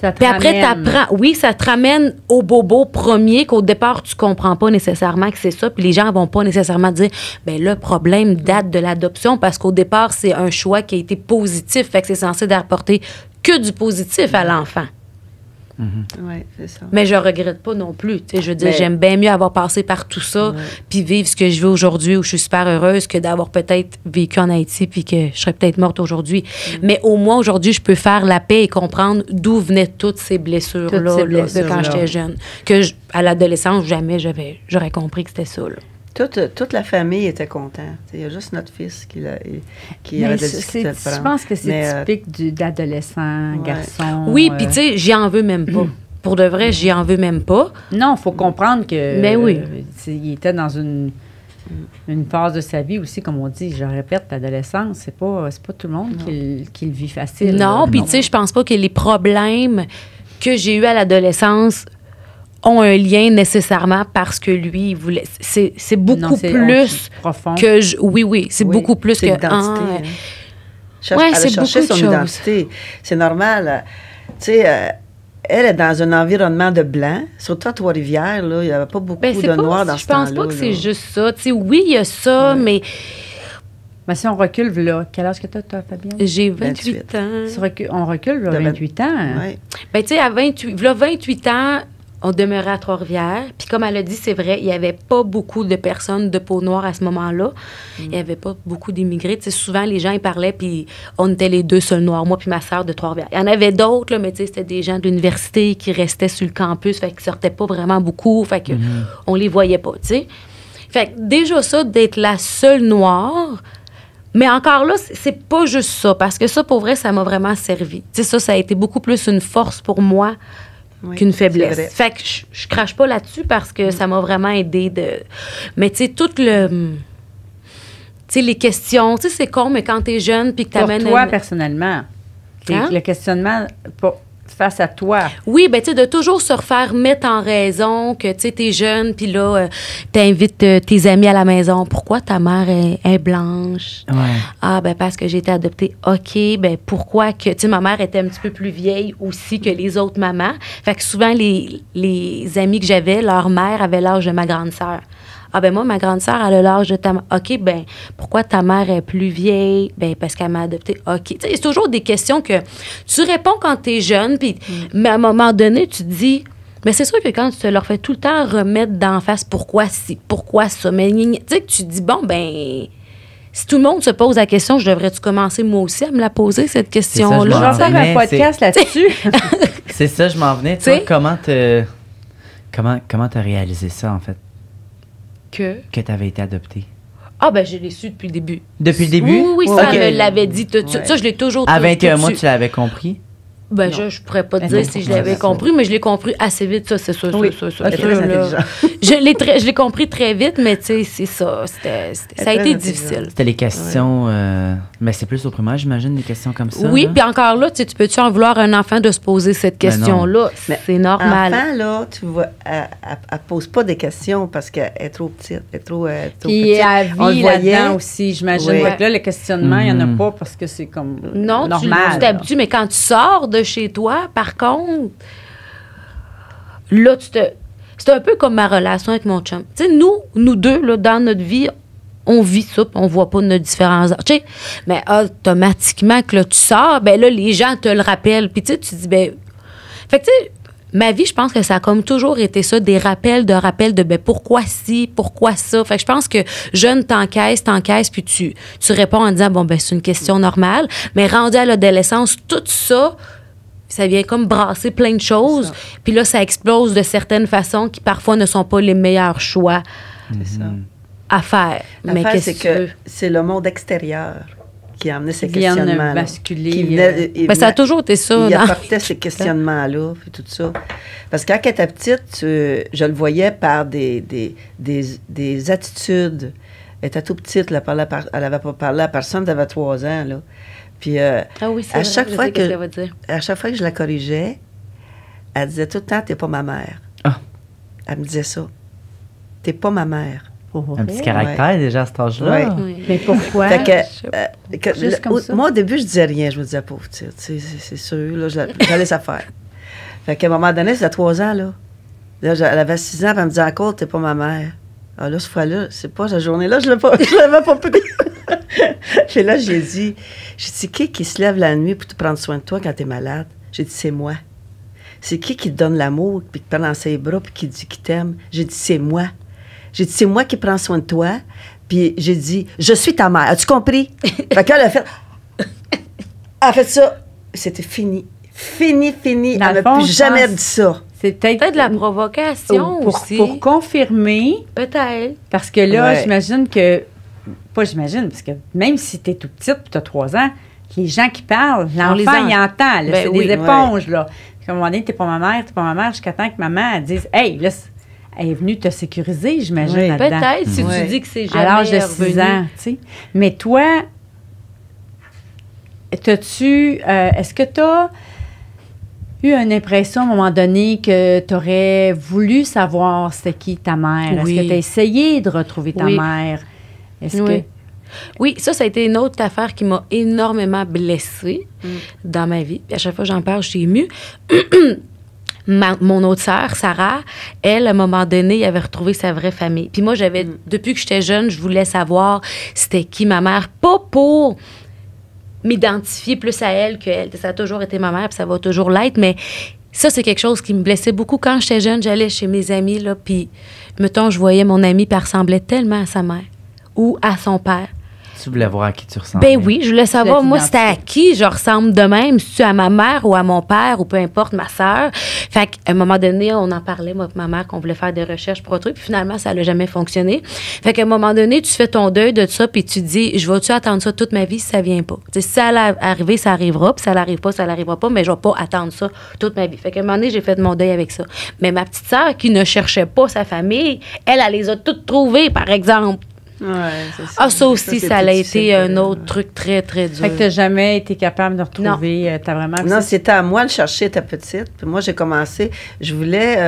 Puis après, t'apprends. Oui, ça te ramène au bobo premier qu'au départ, tu comprends pas nécessairement que c'est ça. Puis les gens vont pas nécessairement dire, ben le problème date de l'adoption parce qu'au départ, c'est un choix qui a été positif. Fait que c'est censé d'apporter que du positif à l'enfant. Oui, c'est ça. Mais je regrette pas non plus. Je veux dire, j'aime bien mieux avoir passé par tout ça puis vivre ce que je vis aujourd'hui où je suis super heureuse que d'avoir peut-être vécu en Haïti puis que je serais peut-être morte aujourd'hui. Mais au moins, aujourd'hui, je peux faire la paix et comprendre d'où venaient toutes ces blessures-là, de quand j'étais jeune. Que à l'adolescence, jamais j'aurais compris que c'était ça. Là. Toute la famille était contente. Il y a juste notre fils qui avait discuté de le prendre. Je pense que c'est typique d'adolescent, garçon. Oui, puis tu sais, j'y en veux même pas. Pour de vrai, j'y en veux même pas. Non, il faut comprendre que mais oui. Il était dans une phase de sa vie aussi, comme on dit, je répète, l'adolescence, c'est pas tout le monde qui le vit facile. Non, puis tu sais, je pense pas que les problèmes que j'ai eus à l'adolescence ont un lien nécessairement parce que lui, il voulait... C'est beaucoup plus profond. Que... Oui, c'est beaucoup plus que... L'identité. Elle a cherché son identité. C'est normal. Tu sais, elle est dans un environnement de blancs. Surtout à Trois-Rivières, là, il n'y avait pas beaucoup de noirs dans ce temps-là. Je pense pas que c'est juste ça. Tu sais, oui, il y a ça, mais... Mais si on recule, là, quel âge que tu as, Fabienne? J'ai 28 ans. Si on recule, là, 28 ans. Oui. Bien, tu sais, à 28 ans... On demeurait à Trois-Rivières. Puis comme elle a dit, c'est vrai, il n'y avait pas beaucoup de personnes de peau noire à ce moment-là. Il n'y avait pas beaucoup d'immigrés. Tu sais, souvent, les gens, ils parlaient, puis on était les deux seuls noirs, moi puis ma sœur de Trois-Rivières. Il y en avait d'autres, là, mais tu sais, c'était des gens de l'université qui restaient sur le campus, fait qu'ils sortaient pas vraiment beaucoup, fait que on les voyait pas, tu sais. Fait que déjà ça, d'être la seule noire... Mais encore là, c'est pas juste ça, parce que ça, pour vrai, ça m'a vraiment servi. Tu sais, ça a été beaucoup plus une force pour moi qu'une faiblesse. Fait que je crache pas là-dessus parce que ça m'a vraiment aidé de... Mais tu sais, tout le... Tu sais, les questions, tu sais, c'est con, mais quand t'es jeune puis que t'amènes... Pour toi, personnellement, le questionnement face à toi. Oui, bien, tu sais, de toujours se refaire mettre en raison que, tu sais, t'es jeune, puis là, t'invites tes amis à la maison. Pourquoi ta mère est blanche? Ouais. Ah, ben parce que j'ai été adoptée. OK, ben pourquoi que... Tu sais, ma mère était un petit peu plus vieille aussi que les autres mamans. Fait que souvent, les amis que j'avais, leur mère avait l'âge de ma grande sœur. Ah, ben moi, ma grande sœur, elle a l'âge de ta mère. OK, ben pourquoi ta mère est plus vieille? Ben parce qu'elle m'a adoptée. OK. Tu sais, c'est toujours des questions que tu réponds quand tu es jeune, puis mais à un moment donné, tu te dis, mais c'est sûr que quand tu te leur fais tout le temps remettre d'en face pourquoi ci, pourquoi ça, mais tu sais, que tu te dis, bon, ben si tout le monde se pose la question, je devrais-tu commencer moi aussi à me la poser, cette question-là? Je vais faire un podcast là-dessus. C'est ça, je m'en venais. Toi, comment t'as réalisé ça, en fait? Que tu avais été adoptée? Ah, ben je l'ai su depuis le début. Depuis le début? Oui, ça me l'avait dit. Ça, je l'ai toujours... À 21 mois, tu l'avais compris? Ben, je pourrais pas te dire si je l'avais compris, mais je l'ai compris assez vite, ça, c'est sûr. Oui, ça, très intelligent. Je l'ai compris très vite, mais tu sais, c'est ça. Ça a été difficile. C'était les questions... Mais c'est plus au primaire, j'imagine, des questions comme ça. Oui, puis encore là, tu peux-tu en vouloir à un enfant de se poser cette question-là? C'est normal. L'enfant, là, tu vois, elle pose pas des questions parce qu'elle est trop petite. Elle est trop puis petite. elle vit là-dedans aussi, j'imagine. Oui. Donc là, le questionnement, il n'y en a pas parce que c'est comme normal. Tu t'habitues, mais quand tu sors de chez toi, par contre, là, c'est un peu comme ma relation avec mon chum. Tu sais, nous deux, là, dans notre vie, on vit ça, puis on voit pas notre différence. Tu sais, mais automatiquement que là, tu sors, ben là, les gens te le rappellent. Puis tu sais, tu dis, ben... Fait que tu sais, ma vie, je pense que ça a comme toujours été ça, des rappels de ben pourquoi ci, pourquoi ça. Fait que je pense que jeune, t'encaisses, puis tu réponds en disant, bon, ben c'est une question normale. Mais rendu à l'adolescence, tout ça... Ça vient comme brasser plein de choses. Puis là, ça explose de certaines façons qui, parfois, ne sont pas les meilleurs choix à faire. Mais c'est que c'est le monde extérieur qui amenait ces viennent questionnements. basculer. Qui venait, Ben, ça a toujours été ça. il dans- apportait ces questionnements-là, puis tout ça. Parce que quand elle était petite, je le voyais par des attitudes. Elle était tout petite, elle n'avait pas parlé à personne, elle avait 3 ans, là. Puis Ah oui, c'est à vrai, chaque je fois sais que- qu'est-ce qu'elle va dire. à chaque fois que je la corrigeais, elle disait tout le temps, t'es pas ma mère. Ah. Elle me disait ça. T'es pas ma mère. Un petit caractère déjà à cet âge-là. Ouais. Oui. Mais pourquoi? Fait que, Juste comme ça. moi, au début, je disais rien. Je me disais, pauvre petite, c'est sûr, là, je la laisse faire. Fait qu'à un moment donné, c'était 3 ans, là. Là, elle avait 6 ans, puis elle me disait encore, t'es pas ma mère. Ah là, cette fois-là, c'est pas cette journée-là, je l'avais pas pris. Puis là, j'ai dit, qui se lève la nuit pour te prendre soin de toi quand t'es malade? J'ai dit, c'est moi. C'est qui te donne l'amour, puis qui te prend dans ses bras, puis qui dit qu'il t'aime? J'ai dit, c'est moi. J'ai dit, c'est moi qui prends soin de toi. Puis j'ai dit, je suis ta mère. As-tu compris? Fait qu'elle a fait... Elle a fait ça. C'était fini. Fini. Dans Elle le m'a fond, plus je jamais pense- dit ça. C'est Peut-être de la provocation aussi. pour confirmer, Peut-être. parce que là, Ouais. j'imagine que... Pas j'imagine, parce que même si tu es tout petite et tu as 3 ans, les gens qui parlent, On les l'enfant, entend. il entend. là, Ben c'est oui, des éponges, là. Puis à un moment donné, t'es pas ma mère, jusqu'à temps que maman elle dise « Hey, là, elle est venue te sécuriser, j'imagine, Oui. là-dedans. Peut-être si Ouais. tu dis que c'est jamais À l'âge de revenu. 6 ans, tu sais. Mais toi, est-ce que tu as eu une impression à un moment donné que tu aurais voulu savoir c'était qui ta mère? Oui. Est-ce que tu as essayé de retrouver ta Oui. mère? Est-ce Oui. que... Oui, ça a été une autre affaire qui m'a énormément blessée dans ma vie. Puis à chaque fois que j'en parle, je suis émue. Mon autre sœur, Sarah, elle, à un moment donné, elle avait retrouvé sa vraie famille. Puis moi, depuis que j'étais jeune, je voulais savoir c'était qui ma mère. Pas pour m'identifier plus à elle qu'elle. Ça a toujours été ma mère, puis ça va toujours l'être, mais ça, c'est quelque chose qui me blessait beaucoup. Quand j'étais jeune, j'allais chez mes amis, là, puis, mettons, je voyais mon amie, puis elle ressemblait tellement à sa mère ou à son père. Tu voulais voir à qui tu ressemblais. Ben oui, je voulais savoir, voulais moi, c'était à qui je ressemble de même, si tu à ma mère ou à mon père ou peu importe, ma sœur. Fait qu'à un moment donné, on en parlait, moi et ma mère, qu'on voulait faire des recherches pour un truc, puis finalement, ça n'a jamais fonctionné. Fait qu'à un moment donné, tu fais ton deuil de ça, puis tu dis, je vais-tu attendre ça toute ma vie si ça vient pas? T'sais, si ça allait arriver, ça arrivera, puis ça n'arrive pas, ça n'arrivera pas, mais je vais pas attendre ça toute ma vie. Fait qu'à un moment donné, j'ai fait mon deuil avec ça. Mais ma petite sœur, qui ne cherchait pas sa famille, elle les a toutes trouvées, par exemple. Ouais, c'est ça. Ah, ça aussi, c'est ça a plus été difficile, un autre truc très, très dur. Fait que tu n'as jamais été capable de retrouver, t'as vraiment... Non, c'était à moi de chercher ta petite. Puis moi, j'ai commencé. Je voulais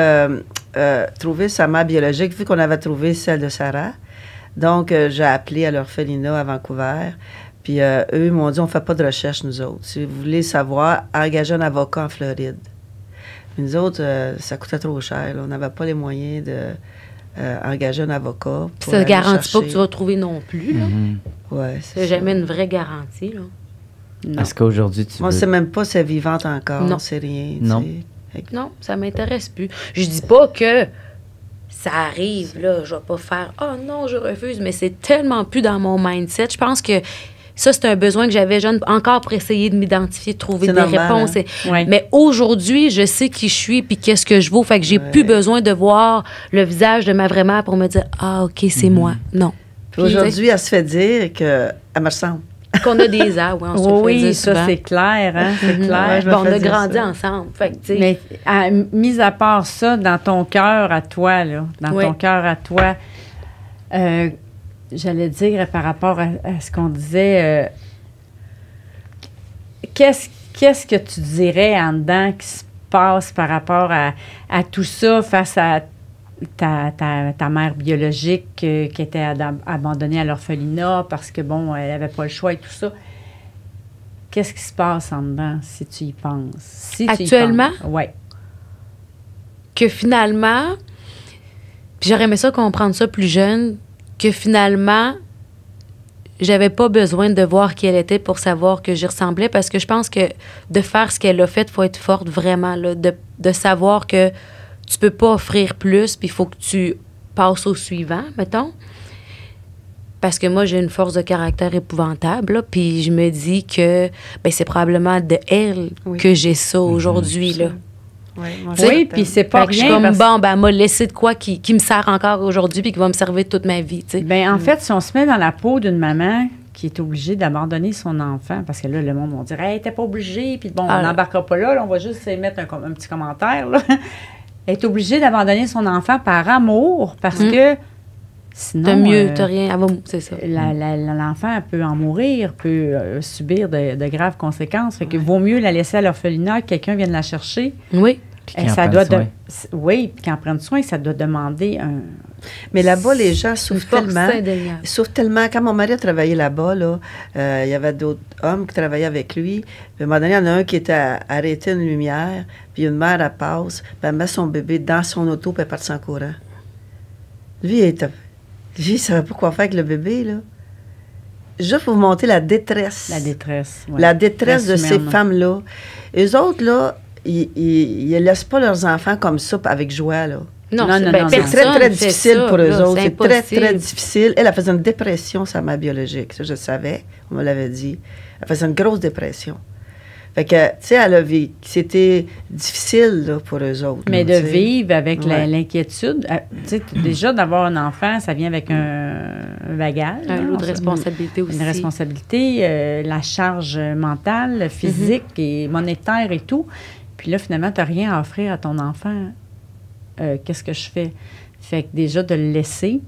trouver sa mère biologique, vu qu'on avait trouvé celle de Sarah. Donc, j'ai appelé à l'orphelinat à Vancouver. Puis eux m'ont dit, on ne fait pas de recherche, nous autres. Si vous voulez savoir, engagez un avocat en Floride. Puis nous autres, ça coûtait trop cher. Là. On n'avait pas les moyens de engager un avocat. Pour Ça ne aller garantit pas chercher. que tu vas trouver non plus. Là. Ouais, C'est ça. jamais une vraie garantie. Là. Non. Est-ce qu'aujourd'hui, tu Moi, veux... c'est même pas si elle est vivante encore. Non. C'est rien. Non. tu sais. Fait que- Non, ça m'intéresse plus. Je dis pas que ça arrive, là, je vais pas faire « Oh non, je refuse », mais c'est tellement plus dans mon mindset. Je pense que ça, c'est un besoin que j'avais jeune, encore pour essayer de m'identifier, de trouver C'est des normal, réponses. hein? Ouais. Mais aujourd'hui, je sais qui je suis puis qu'est-ce que je vaux. Fait que j'ai plus besoin de voir le visage de ma vraie mère pour me dire « Ah, OK, c'est moi. » Non. Puis aujourd'hui, elle se fait dire qu'elle me ressemble. Qu'on a des airs, oui, on se le fait Oui, dire ça, souvent. c'est clair, hein, c'est Mhm. clair. Ouais, je me Bon, on fais a dire grandi ça. ensemble. Fait que, tu sais, Mais mis à part ça, dans ton cœur à toi, là, dans Oui. ton cœur à toi, j'allais dire par rapport à ce qu'on disait, qu'est-ce que tu dirais en dedans qui se passe par rapport à tout ça face à ta mère biologique qui était abandonnée à l'orphelinat parce que, bon, elle n'avait pas le choix et tout ça. Qu'est-ce qui se passe en dedans, si tu y penses? Si tu y Actuellement? penses. Oui. que finalement, puis j'aurais aimé ça comprendre ça plus jeune, que finalement, j'avais pas besoin de voir qui elle était pour savoir que j'y ressemblais, parce que je pense que de faire ce qu'elle a fait, il faut être forte vraiment, là, de savoir que tu peux pas offrir plus, puis il faut que tu passes au suivant, mettons. Parce que moi, j'ai une force de caractère épouvantable, là, puis je me dis que ben, c'est probablement de elle Oui. que j'ai ça aujourd'hui, là. Oui, moi, Oui, je puis t'aime. c'est pas Fait que je suis rien. comme, parce- bon, ben, elle m'a laissé de quoi qui me sert encore aujourd'hui puis qui va me servir toute ma vie, tu sais. Ben, en fait, si on se met dans la peau d'une maman qui est obligé d'abandonner son enfant, parce que là, le monde va dire « Hey, t'es pas obligé », puis bon, Ah, on n'embarquera pas là, on va juste mettre un petit commentaire, là. Elle est obligée d'abandonner son enfant par amour, parce que sinon... T'as mieux, t'as rien. C'est ça. L'enfant peut en mourir, peut subir de graves conséquences. Fait que vaut mieux la laisser à l'orphelinat, que quelqu'un vienne la chercher. Oui. Puis Et qu'ils en ça prennent doit soin. oui, puis qu'en prenne soin, ça doit demander un... Mais là-bas, les gens Une souffrent force tellement. indéniable. Ils souffrent tellement. Quand mon mari a travaillé là-bas, là, il y avait d'autres hommes qui travaillaient avec lui. Puis à un moment donné, il y en a un qui était arrêté une lumière, puis une mère, elle passe, puis elle met son bébé dans son auto, puis elle part sans courant. Lui, il savait pas quoi faire avec le bébé, là. Juste pour vous montrer la détresse. La détresse. ouais. La détresse de ces humaine. femmes-là. Eux autres, là, ils ne laissent pas leurs enfants comme ça, avec joie, là. Non, Non, c'est- non, ben, non, C'est non. très, très personne fait difficile ça, pour eux là, autres. C'est très, impossible. très difficile. Elle faisait une dépression, sa mère biologique. Ça, je le savais. On me l'avait dit. Elle faisait une grosse dépression. Fait que, tu sais, elle a vécu. C'était difficile, là, pour eux autres. Mais là, de tu sais. vivre avec Ouais. l'inquiétude, tu sais, déjà d'avoir un enfant, ça vient avec un bagage. Un hein, lot de responsabilité aussi. Une responsabilité, la charge mentale, physique et monétaire et tout. Puis là, finalement, tu n'as rien à offrir à ton enfant. Qu'est-ce que je fais? Fait que déjà, de le laisser.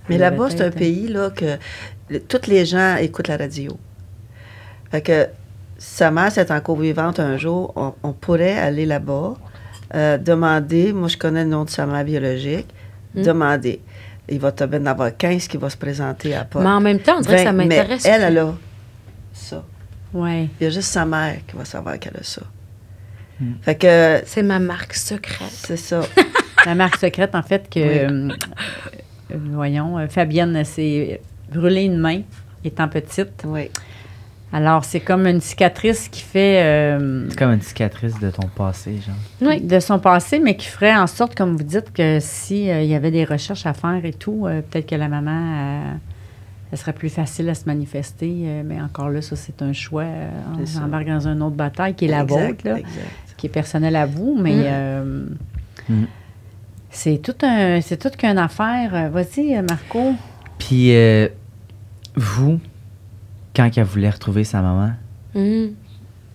Mais là-bas, c'est un peut-être- pays, là, que tous les gens écoutent la radio. Fait que sa mère, c'est encore vivante un jour, on pourrait aller là-bas, demander, moi je connais le nom de sa mère biologique, demander. Il va te bien en avoir 15 qui vont se présenter à la porte. Mais en même temps, on dirait que ça 20, m'intéresse. Mais elle a ça. Oui. Il y a juste sa mère qui va savoir qu'elle a ça. Fait que C'est ma marque secrète. c'est ça. La marque secrète, en fait, que, voyons, Fabienne s'est brûlée une main étant petite. Oui. Alors, c'est comme une cicatrice qui fait C'est comme une cicatrice de ton passé, genre. Oui. de son passé, mais qui ferait en sorte, comme vous dites, que si il y avait des recherches à faire et tout, peut-être que la maman, elle serait plus facile à se manifester. Mais encore là, ça, c'est un choix. On C'est ça. embarque dans une autre bataille qui est la Exact, vôtre, là, exact. qui est personnelle à vous, mais c'est toute qu'une affaire. Vas-y, Marco. Puis, vous, quand elle voulait retrouver sa maman, Mhm.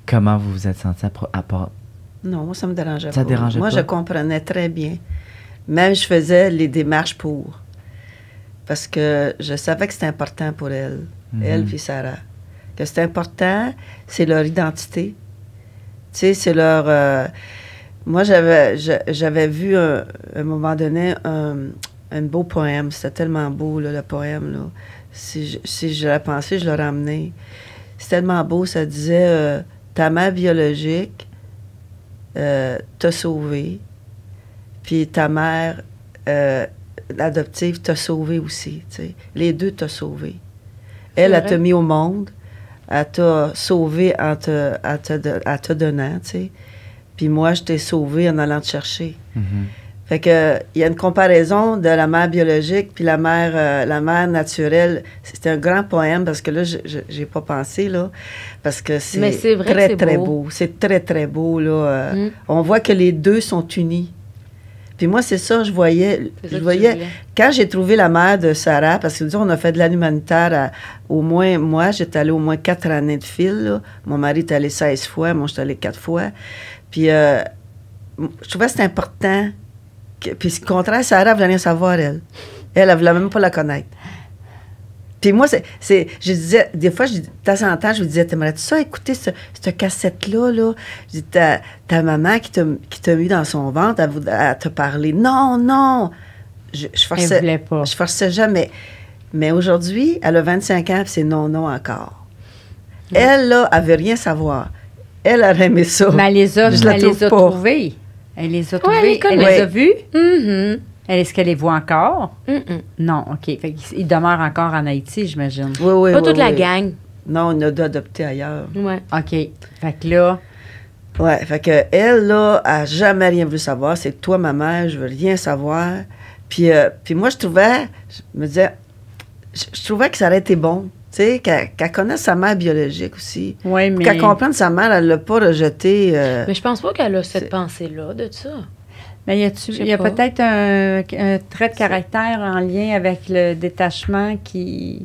comment vous vous êtes senti à part... Non, moi, ça me dérangeait Ça pas. dérangeait moi, pas? je comprenais très bien. Même, je faisais les démarches pour. Parce que je savais que c'était important pour elle, elle puis Sarah. Que c'était important, c'est leur identité. Tu sais, c'est leur... moi, j'avais vu, à un moment donné, un beau poème. C'était tellement beau, là, le poème, là. Si je l'ai pensé, je l'aurais emmené. C'est tellement beau, ça disait ta mère biologique t'a sauvé, puis ta mère adoptive t'a sauvé aussi, tu sais. Les deux t'a sauvé. Elle, elle vrai. t'a mis au monde, elle t'a sauvé en te donnant, tu sais. Puis moi, je t'ai sauvé en allant te chercher. Fait que il y a une comparaison de la mère biologique puis la mère naturelle. C'était un grand poème parce que là, j'ai pas pensé, là, parce que Mais c'est c'est vrai que très, c'est très beau. beau. C'est très, très beau, là. On voit que les deux sont unis. Puis moi, c'est ça, je voyais. C'est ça Je que tu voyais voulais. quand j'ai trouvé la mère de Sarah, parce que disons, on a fait de l'aide humanitaire au moins, moi, j'étais allée au moins 4 années de fil, là. Mon mari est allé 16 fois, moi, j'étais allée 4 fois. Puis je trouvais que c'était important. Puis au contraire, Sarah voulait rien savoir, elle. Elle voulait même pas la connaître. Puis moi, je disais, des fois, de temps en temps, je lui disais, t'aimerais-tu ça écouter cette cassette-là, là? Je dis, ta maman qui t'a mis dans son ventre, elle t'a parlé. Non, non! Je forçais, Elle voulait pas. Je forçais jamais. Mais aujourd'hui, elle a 25 ans, puis c'est non, non encore. Elle, là, elle veut rien savoir. Elle aurait aimé ça. Mais elle les a, Je la elle trouve les a pas. trouvés. Elle les a trouvés. elle les Elle connaît. les a vus. Mhm. Est-ce qu'elle les voit encore? Mhm. Non, OK. Fait qu'il demeure encore en Haïti, j'imagine. Oui, oui, Pas oui, toute la oui. gang. Non, on a dû adopter ailleurs. Ouais. OK. Fait que là, Ouais, fait que elle, là, a jamais rien voulu savoir. C'est toi, ma mère, je veux rien savoir. Puis moi, je me disais, je trouvais que ça aurait été bon, tu sais, qu'elle connaisse sa mère biologique aussi. oui, mais... Qu'elle comprenne sa mère, elle l'a pas rejeté. Mais je pense pas qu'elle a cette c'est- pensée-là de ça. Mais Je sais il y a pas. peut-être un trait de caractère en lien avec le détachement qui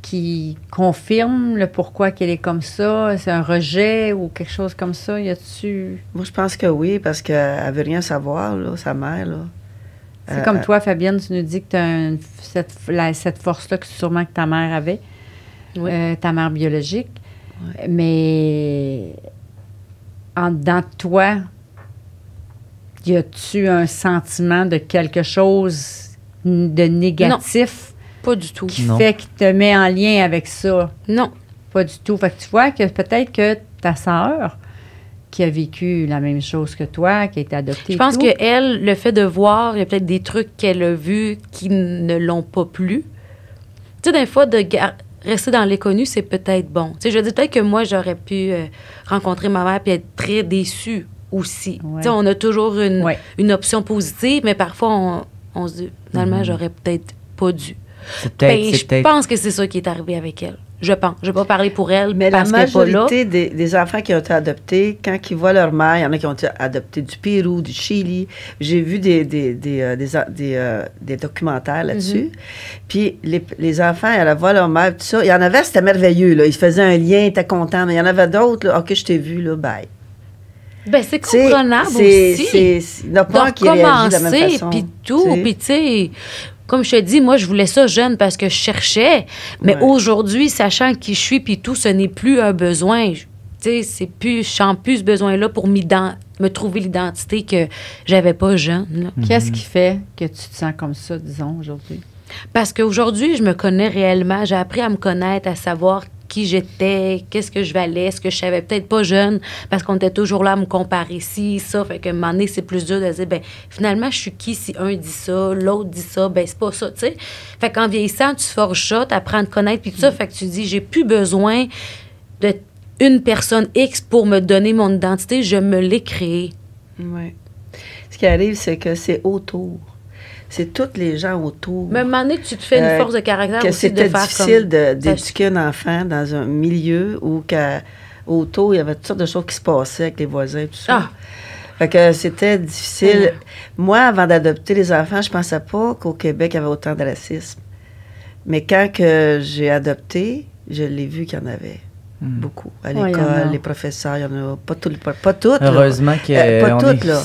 qui confirme le pourquoi qu'elle est comme ça? C'est un rejet ou quelque chose comme ça? Y a-tu... Moi, je pense que oui, parce qu'elle veut rien savoir, là, sa mère, là. C'est comme toi, Fabienne, tu nous dis que tu as cette force-là que sûrement que ta mère avait, ta mère biologique. Oui. Mais en dedans de toi, y a-tu un sentiment de quelque chose de négatif? Non, pas du tout. Qui fait qu'il te met en lien avec ça? Non. Pas du tout. Fait que tu vois que peut-être que ta sœur, qui a vécu la même chose que toi, qui a été adoptée. Je pense qu'elle, le fait de voir, il y a peut-être des trucs qu'elle a vus qui ne l'ont pas plu. Tu sais, des fois, rester dans l'inconnu, c'est peut-être bon. Tu sais, je veux dire, peut-être que moi, j'aurais pu rencontrer ma mère puis être très déçue aussi. Ouais. Tu sais, on a toujours une option positive, mais parfois, on se dit, finalement, j'aurais peut-être pas dû. Je pense que c'est ça qui est arrivé avec elle. Je pense. Je ne vais pas parler pour elle. Mais parce la majorité qu'elle est pas là. des enfants qui ont été adoptés, quand ils voient leur mère, il y en a qui ont été adoptés du Pérou, du Chili. J'ai vu des documentaires là-dessus. Puis les enfants, elles voient leur mère, tout ça. Il y en avait, c'était merveilleux, là. Ils faisaient un lien, ils étaient contents. Mais il y en avait d'autres, là. OK, je t'ai vu, là, bye. Ben, c'est comprenable aussi. Il n'y en a pas qui réagit de la même façon. Puis tout. Puis, tu sais, comme je te dis, moi, je voulais ça jeune parce que je cherchais. Mais aujourd'hui, sachant qui je suis, puis tout, ce n'est plus un besoin. Tu sais, je sens plus ce besoin-là pour me trouver l'identité que j'avais pas jeune. Là. Qu'est-ce qui fait que tu te sens comme ça, disons, aujourd'hui? Parce qu'aujourd'hui, je me connais réellement. J'ai appris à me connaître, à savoir qui j'étais, qu'est-ce que je valais, ce que je savais peut-être pas jeune, parce qu'on était toujours là à me comparer ci, ça. Fait qu'à un moment donné, c'est plus dur de dire, ben finalement, je suis qui si un dit ça, l'autre dit ça, ben c'est pas ça, tu sais. Fait qu'en vieillissant, tu forges ça, tu apprends à te connaître, puis tout ça. Fait que tu dis, j'ai plus besoin de une personne X pour me donner mon identité, je me l'ai créée. Oui. Ce qui arrive, c'est que c'est autour. C'est tous les gens autour. Mais à un moment donné, tu te fais une force de caractère que aussi de faire comme... c'était difficile d'éduquer un enfant dans un milieu où autour, il y avait toutes sortes de choses qui se passaient avec les voisins, tout ça. Fait que c'était difficile. Moi, avant d'adopter les enfants, je pensais pas qu'au Québec, il y avait autant de racisme. Mais quand que j'ai adopté, je l'ai vu qu'il y en avait. Beaucoup. À l'école, les professeurs, il y en a pas toutes. Heureusement que pas toutes, là.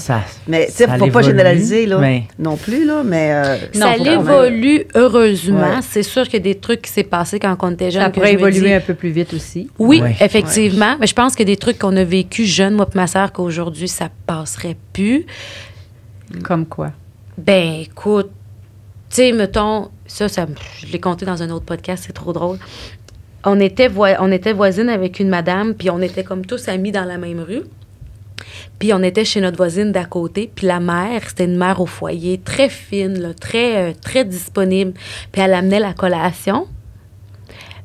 Mais tu sais, il ne faut pas généraliser, là, non plus, là, mais... ça évolue, heureusement. Ouais. C'est sûr qu'il y a des trucs qui s'est passé quand on était jeune. Ça pourrait évoluer un peu plus vite aussi. Oui, effectivement. Mais je pense qu'il y a des trucs qu'on a vécu jeune, moi et ma sœur, qu'aujourd'hui, ça passerait plus. Comme quoi? Ben, écoute, tu sais, mettons, ça, je l'ai compté dans un autre podcast, c'est trop drôle. On était voisines avec une madame, puis on était comme tous amis dans la même rue. Puis on était chez notre voisine d'à côté, puis la mère, c'était une mère au foyer, très fine, là, très, très disponible. Puis elle amenait la collation.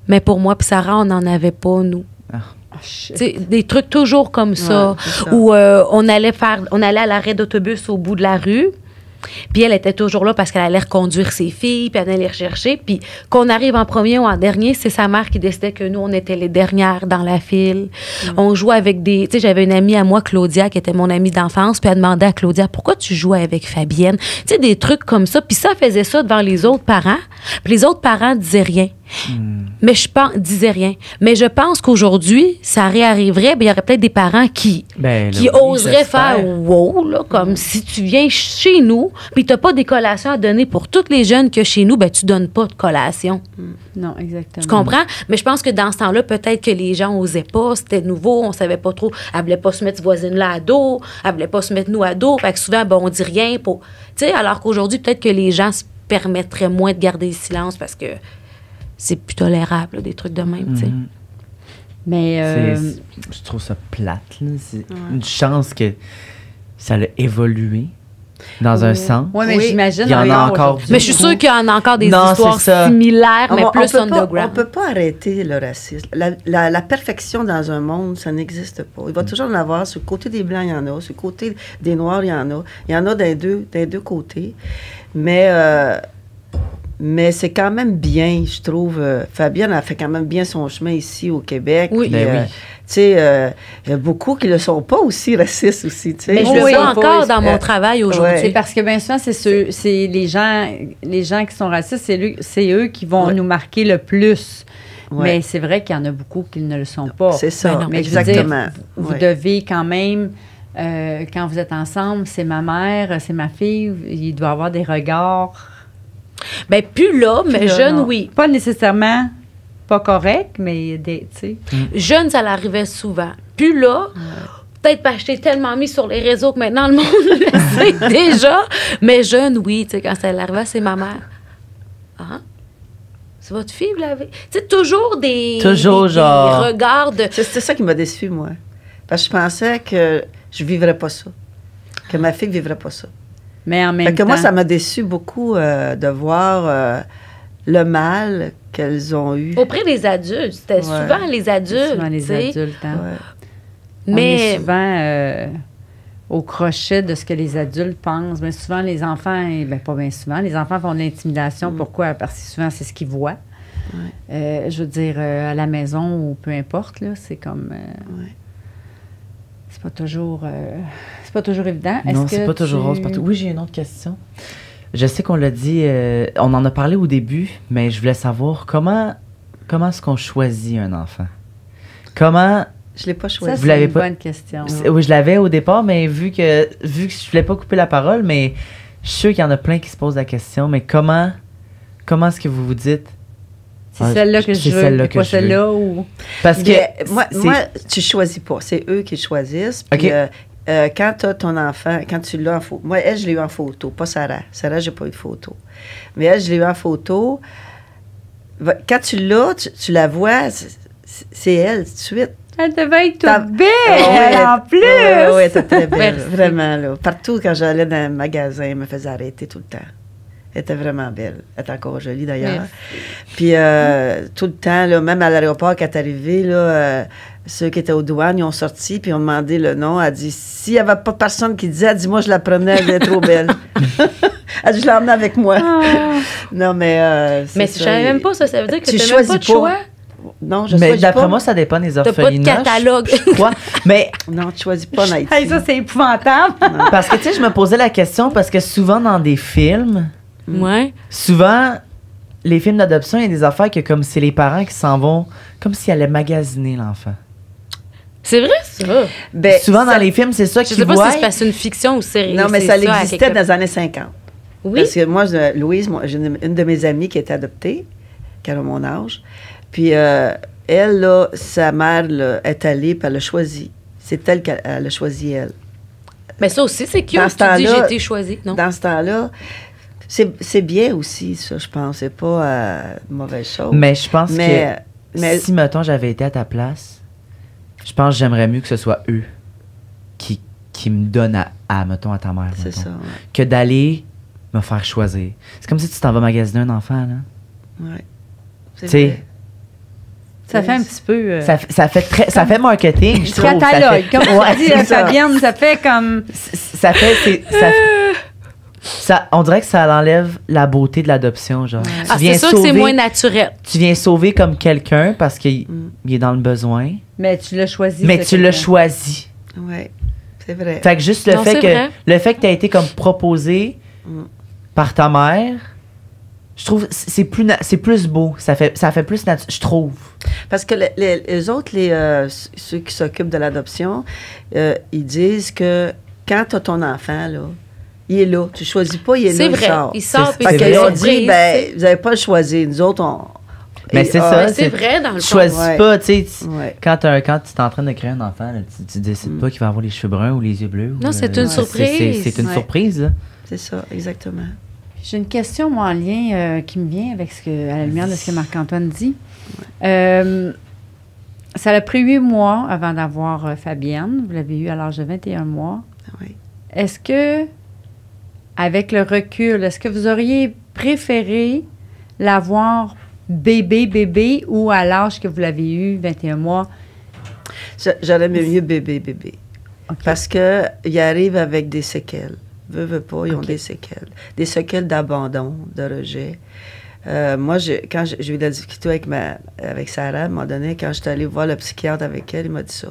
Mais pour moi puis Sarah, on n'en avait pas, nous. Des trucs toujours comme ça, où on allait à l'arrêt d'autobus au bout de la rue. Puis elle était toujours là parce qu'elle allait reconduire ses filles, puis elle allait les rechercher. Puis qu'on arrive en premier ou en dernier, c'est sa mère qui décidait que nous, on était les dernières dans la file. On jouait avec des... Tu sais, j'avais une amie à moi, Claudia, qui était mon amie d'enfance, puis elle demandait à Claudia, pourquoi tu jouais avec Fabienne? Tu sais, des trucs comme ça. Puis ça faisait ça devant les autres parents. Puis les autres parents disaient rien. Mais disais rien. Mais je pense qu'aujourd'hui, ça réarriverait, il y aurait peut-être des parents qui oseraient faire wow, là, comme si tu viens chez nous, puis tu n'as pas des collations à donner pour tous les jeunes que chez nous, ben tu donnes pas de collation. Non, exactement. Tu comprends? Mais je pense que dans ce temps-là, peut-être que les gens n'osaient pas, c'était nouveau, on savait pas trop. Elle voulait pas se mettre cette voisine-là à dos, elle voulait pas se mettre nous à dos. Fait que souvent, on dit rien pour. Tu sais, alors qu'aujourd'hui, peut-être que les gens se permettraient moins de garder le silence parce que c'est plus tolérable, là, des trucs de même, tu sais. Mais je trouve ça plate, là. C'est une chance que ça a évolué dans un sens. Oui, mais j'imagine. Il y en a encore. Mais je suis sûre qu'il y en a encore des histoires similaires, mais plus underground. On ne peut pas arrêter le racisme. La perfection dans un monde, ça n'existe pas. Il va toujours en avoir. Sur le côté des Blancs, il y en a. Sur le côté des Noirs, il y en a. Il y en a des deux côtés. Mais Mais c'est quand même bien, je trouve. Fabienne a fait quand même bien son chemin ici au Québec. Oui. Puis, Ben oui. tu sais, il y a beaucoup qui ne le sont pas aussi racistes aussi, tu sais. Mais je le Oui. vois encore dans mon travail aujourd'hui. C'est parce que bien souvent, c'est les gens qui sont racistes, c'est eux qui vont Ouais. nous marquer le plus. Ouais. Mais c'est vrai qu'il y en a beaucoup qui ne le sont pas. C'est ça, Ben non. Mais je veux exactement. dire, vous Ouais. devez quand même, quand vous êtes ensemble, c'est ma mère, c'est ma fille, il doit y avoir des regards. Ben, plus là, mais Là, jeune, non. oui. Pas nécessairement pas correct, mais tu sais. Jeune, ça l'arrivait souvent. Plus là, peut-être parce que j'étais tellement mis sur les réseaux que maintenant le monde le sait déjà. Mais jeune, oui, tu sais, quand ça l'arrivait, c'est ma mère. Ah, c'est votre fille, vous l'avez. Tu sais, toujours des Genre. regards de. C'est ça qui m'a déçue, moi. Parce que je pensais que je ne vivrais pas ça. Que ma fille ne vivrait pas ça. Mais en même Fait que temps. moi, ça m'a déçu beaucoup de voir le mal qu'elles ont eu. Auprès des adultes. C'était souvent les adultes. souvent les tu sais. adultes, hein. Ouais. On est Mais. souvent au crochet de ce que les adultes pensent. Mais souvent, les enfants, pas bien souvent, les enfants font de l'intimidation. Pourquoi? Parce que souvent, c'est ce qu'ils voient. Je veux dire, à la maison ou peu importe, là, c'est comme... c'est pas toujours évident. Non, Est-ce c'est que pas toujours rose partout. Oui, j'ai une autre question. Je sais qu'on l'a dit, on en a parlé au début, mais je voulais savoir comment est-ce qu'on choisit un enfant? Comment... Je ne l'ai pas Ça, choisi. Vous c'est l'avez une pas- bonne question. Oui, je l'avais au départ, mais vu que je voulais pas couper la parole, mais je suis sûr qu'il y en a plein qui se posent la question, mais comment est-ce que vous vous dites? C'est Ah, celle-là que c'est je veux, celle-là mais que pas je veux. celle-là ou... Parce que Mais moi, c'est- tu choisis pas. C'est eux qui choisissent. Puis, OK. quand tu as ton enfant, quand tu l'as en photo. Moi, elle, je l'ai eu en photo, pas Sarah. Sarah, j'ai pas eu de photo. Mais elle, je l'ai eu en photo. Quand tu l'as, tu la vois, c'est elle, tout de suite. Elle devait être T'as- toute belle, Ouais, en plus! Oui, elle était très belle. Merci. Vraiment, là. Partout, quand j'allais dans un magasin, elle me faisait arrêter tout le temps. Elle était vraiment belle. Elle est encore jolie, d'ailleurs. Puis, tout le temps, là, même à l'aéroport, quand elle est arrivée, là, ceux qui étaient aux douanes, ils ont sorti, puis ils ont demandé le nom. Elle a dit, s'il n'y avait pas personne qui disait, elle dit, moi, je la prenais, elle est trop belle. Elle dit, je l'emmenais avec moi. Ah. Non, mais... c'est Mais ça. je savais même pas ça. Ça veut dire que Tu tu n'as même choisis pas de pas. choix. Non, je mais choisis d'après pas. moi, ça dépend des T'as pas de orphelinats. catalogue. Je crois. Mais Non, tu choisis pas en Haïti. Hey, ça, c'est épouvantable! parce que, tu sais, je me posais la question parce que souvent dans des films, Ouais. souvent, les films d'adoption, il y a des affaires que comme c'est les parents qui s'en vont, comme s'ils allaient magasiner l'enfant. C'est vrai, ça. Ben, Souvent ça- dans les films, c'est ça Je qu'ils sais pas voient. si c'est parce que c'est une fiction ou sérieux. Non, mais c'est ça à existait quelque- dans les années 50. Oui. Parce que moi, Louise, j'ai une de mes amies qui était adoptée, qui a mon âge. Puis elle, là, sa mère là, est allée, puis elle a choisi. C'est elle qu'elle elle a choisi, elle. Mais ça aussi, c'est cute. Dans ce Tu dis, temps-là- j'ai été choisie. Non. Dans ce temps-là, c'est bien aussi, ça, je pense. C'est pas une mauvaise chose. Mais je pense mais, que mais si, mettons, j'avais été à ta place, je pense que j'aimerais mieux que ce soit eux qui me donnent mettons, à ta mère, c'est mettons, ça. Ouais. que d'aller me faire choisir. C'est comme si tu t'en vas magasiner un enfant, là. Ouais. C'est Tu sais, vrai. Ça fait un petit peu... ça fait marketing, je trouve. Ça catalogue, fait- comme Ouais, tu dis, c'est ça. Fabienne, ça fait comme... On dirait que ça enlève la beauté de l'adoption, genre. Tu Ah, viens c'est sûr que c'est sauver- moins naturel. Tu viens sauver comme quelqu'un parce qu'il il est dans le besoin, Mais tu l'as choisi. mais ce tu l'as quelqu'un. choisi. Ouais, c'est vrai. Fait que juste le Non, fait c'est que vrai. tu as été comme proposé par ta mère, je trouve c'est plus beau, ça fait plus naturel, je trouve. Parce que les autres, ceux qui s'occupent de l'adoption, ils disent que quand tu as ton enfant, là, il est là. Tu ne choisis pas, il est C'est là, vrai. il sort. Il sort, C'est- puis c'est Fait vrai. qu'ils ont surprise, dit, ben, vous n'avez pas le choisi. Nous autres, on... Mais Et- c'est ah, ça, Mais c'est vrai, dans le Tu fond. choisis Ouais. pas, tu sais, Ouais. quand tu es en train de créer un enfant, là, tu décides pas qu'il va avoir les cheveux bruns ou les yeux bleus. Non, ou, c'est une surprise. C'est une Ouais. surprise, là. C'est ça, exactement. J'ai une question, moi, en lien qui me vient avec à la lumière de ce que Marc-Antoine dit. Ça a pris 8 mois avant d'avoir Fabienne. Vous l'avez eu à l'âge de 21 mois. Oui. Est-ce que, avec le recul, est-ce que vous auriez préféré l'avoir bébé ou à l'âge que vous l'avez eu, 21 mois? J'aurais mieux bébé. OK. Parce qu'ils arrivent avec des séquelles. Veux pas, ils ont des séquelles. Des séquelles d'abandon, de rejet. Moi, quand j'ai eu de la difficulté avec Sarah, à un moment donné, quand j'étais allée voir le psychiatre avec elle, il m'a dit ça.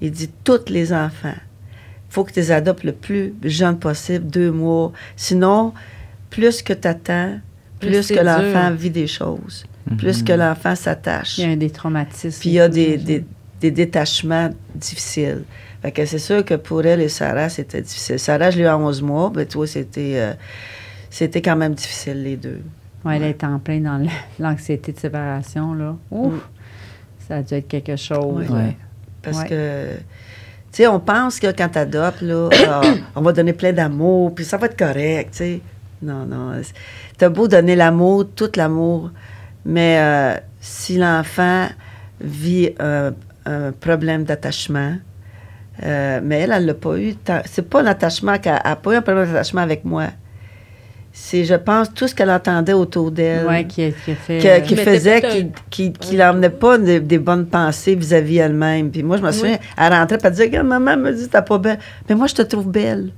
Il dit, tous les enfants, il faut que tu les adoptes le plus jeune possible, 2 mois. Sinon, plus que tu attends, plus que l'enfant vit des choses, plus que l'enfant s'attache. Il y a des traumatismes. Puis il y a des détachements difficiles. Fait que c'est sûr que pour elle et Sarah, c'était difficile. Sarah, je l'ai eu à 11 mois, mais toi, c'était quand même difficile, les deux. Oui, elle est en plein dans l'anxiété de séparation, là. Ouf! Ça a dû être quelque chose. Ouais. Parce que, tu sais, on pense que quand tu adoptes, là, on va donner plein d'amour, puis ça va être correct, tu sais. Non. T'as beau donner l'amour, tout l'amour, mais si l'enfant vit un problème d'attachement, mais elle l'a pas eu. C'est pas un attachement qu'elle n'a pas eu un problème d'attachement avec moi. C'est, je pense, tout ce qu'elle entendait autour d'elle. Oui, qui fait. qui l'emmenait pas des bonnes pensées vis-à-vis elle-même. Puis moi, je me souviens, elle rentrait et elle disait, regarde, maman me dit, t'es pas belle. Mais moi, je te trouve belle.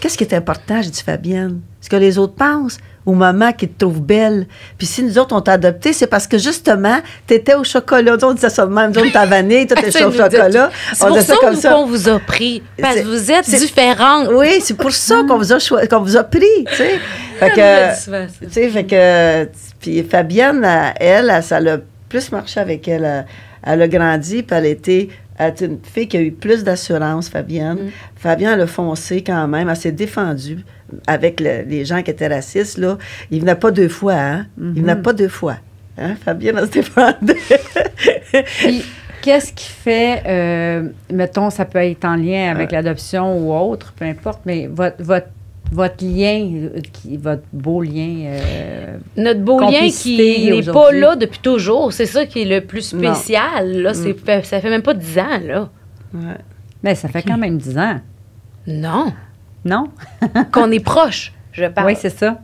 Qu'est-ce qui est important, j'ai dit, Fabienne? Ce que les autres pensent ou maman qui te trouve belle. Puis si nous autres, on t'a adopté, c'est parce que justement, t'étais au chocolat. On disait ça de même. Nous autres, t'as vanille, toi, t'es au chocolat. C'est pour ça qu'on vous a pris. Parce que vous êtes différentes. Oui, c'est pour ça qu'on vous a pris, tu sais. Fait que, puis Fabienne, elle, ça l'a plus marché avec elle. Elle a grandi, puis elle était une fille qui a eu plus d'assurance, Fabienne. Fabienne, elle a foncé quand même. Elle s'est défendue avec les gens qui étaient racistes, là. Il venait pas 2 fois, hein? Il venait pas 2 fois. Hein? Fabienne, elle se défendait. Puis, qu'est-ce qui fait, mettons, ça peut être en lien avec l'adoption ou autre, peu importe, mais votre lien, votre beau lien. Notre beau lien qui n'est pas là depuis toujours. C'est ça qui est le plus spécial. Là, ça fait même pas 10 ans, là. Ouais. Mais ça fait quand même 10 ans. Non. Non? Qu'on est proche, je parle. Oui, c'est ça.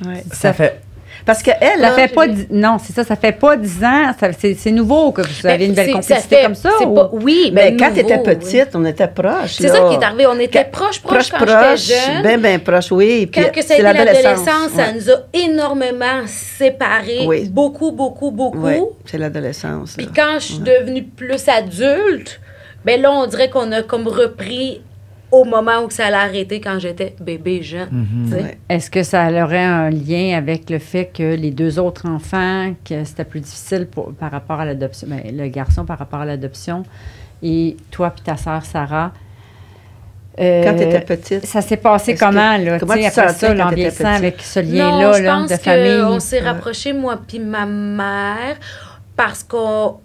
Ouais. Ça fait... Parce qu'elle, ça fait pas... Non, c'est ça. Ça fait pas 10 ans. C'est nouveau que vous avez une belle complicité comme ça? Oui, mais quand tu étais petite, on était proches. C'est ça qui est arrivé. On était proches quand j'étais jeune. Bien proches, oui. Quand que ça a été l'adolescence, ça nous a énormément séparés. Oui. Beaucoup. Oui, c'est l'adolescence. Puis quand je suis devenue plus adulte, bien là, on dirait qu'on a comme repris au moment où ça allait arrêter quand j'étais bébé jeune. Ouais. Est-ce que ça aurait un lien avec le fait que les 2 autres enfants, que c'était plus difficile par rapport à l'adoption, bien, le garçon par rapport à l'adoption, et toi puis ta sœur Sarah, quand tu étais petite. Ça s'est passé comment, là? Comment tu après sentais ça, quand en tu étais vieillissant petite? avec ce lien-là là, de famille? On s'est rapprochés, moi puis ma mère, parce qu'on...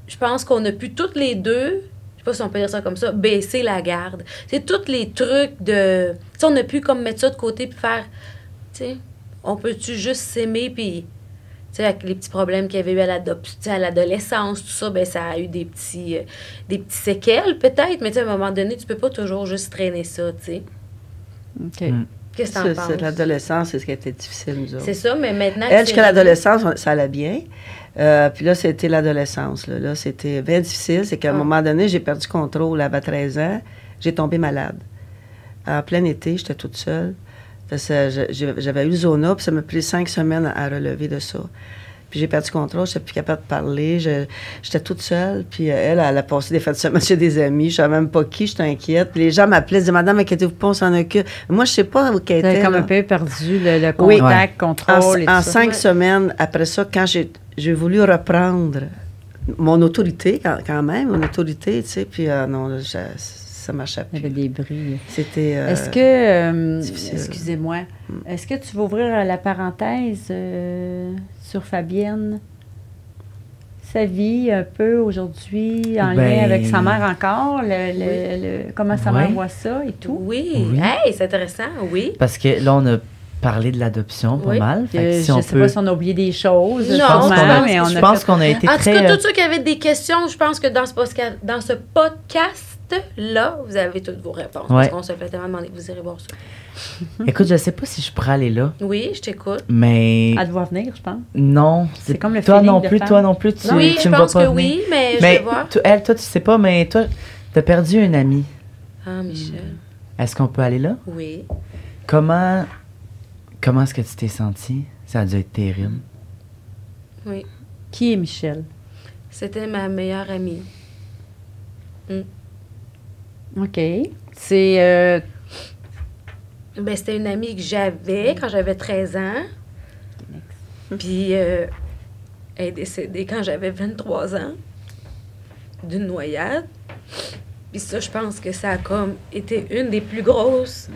Je pense qu'on a pu toutes les deux... Je sais pas si on peut dire ça comme ça, baisser la garde. C'est tous les trucs de... Tu sais, on a pu comme mettre ça de côté puis faire... Tu sais, on peut-tu juste s'aimer puis... Tu sais, avec les petits problèmes qu'il y avait eu à l'adolescence, tout ça, ben ça a eu des petits séquelles peut-être, mais tu sais, à un moment donné, tu peux pas toujours juste traîner ça, tu sais. OK. Qu'est-ce que t'en penses? C'est l'adolescence, c'est ce qui a été difficile, nous autres. C'est ça, mais maintenant... Elle, jusqu'à l'adolescence, ça allait bien. Puis là, c'était l'adolescence. Là, c'était bien difficile. C'est qu'à un moment donné, j'ai perdu contrôle. J'avais 13 ans. J'ai tombé malade. En plein été, j'étais toute seule. J'avais eu le zona, puis ça m'a pris 5 semaines à relever de ça. Puis j'ai perdu contrôle, je n'étais plus capable de parler. J'étais toute seule. Puis elle a passé des fêtes de semaine chez des amis. Je ne savais même pas qui, j'étais inquiète. Puis les gens m'appelaient, disaient, Madame, inquiétez-vous pas, on s'en occupe. Moi, je ne sais pas où qu'elle était. T'avais comme un peu perdu le contact, contrôle. En 5 semaines, après ça, quand j'ai voulu reprendre mon autorité, quand même, mon autorité, tu sais, puis non, ça marchait plus. Il y avait des bris. C'était Est-ce que, difficile. excusez-moi, est-ce que tu veux ouvrir la parenthèse sur Fabienne? Sa vie un peu aujourd'hui, en lien avec sa mère encore, comment sa mère voit ça et tout? Oui. Hey, c'est intéressant, oui. Parce que là, on a parlé de l'adoption pas mal. Fait que si je ne sais pas si on a oublié des choses. Non, je pense qu'on a été en très... tout cas, tous ceux qui avaient des questions, je pense que dans ce podcast-là, vous avez toutes vos réponses. Ouais. Parce qu'on se fait tellement demander, vous irez voir ça. Écoute, je ne sais pas si je pourrais aller là. Oui, je t'écoute. Mais... Elle doit venir, je pense. Non. C'est comme le toi feeling non de plus, femme. toi non plus, tu Oui, tu je me pense vois pas que venir. oui, mais je vais voir. Toi, tu sais pas, mais toi, t'as perdu un ami. Ah, Michel. Est-ce qu'on peut aller là? Oui. Comment Comment est-ce que tu t'es sentie? Ça a dû être terrible. Oui. Qui est Michel? C'était ma meilleure amie. OK. C'est... Ben, c'était une amie que j'avais quand j'avais 13 ans. Puis, elle est décédée quand j'avais 23 ans d'une noyade. Puis ça, je pense que ça a comme été une des plus grosses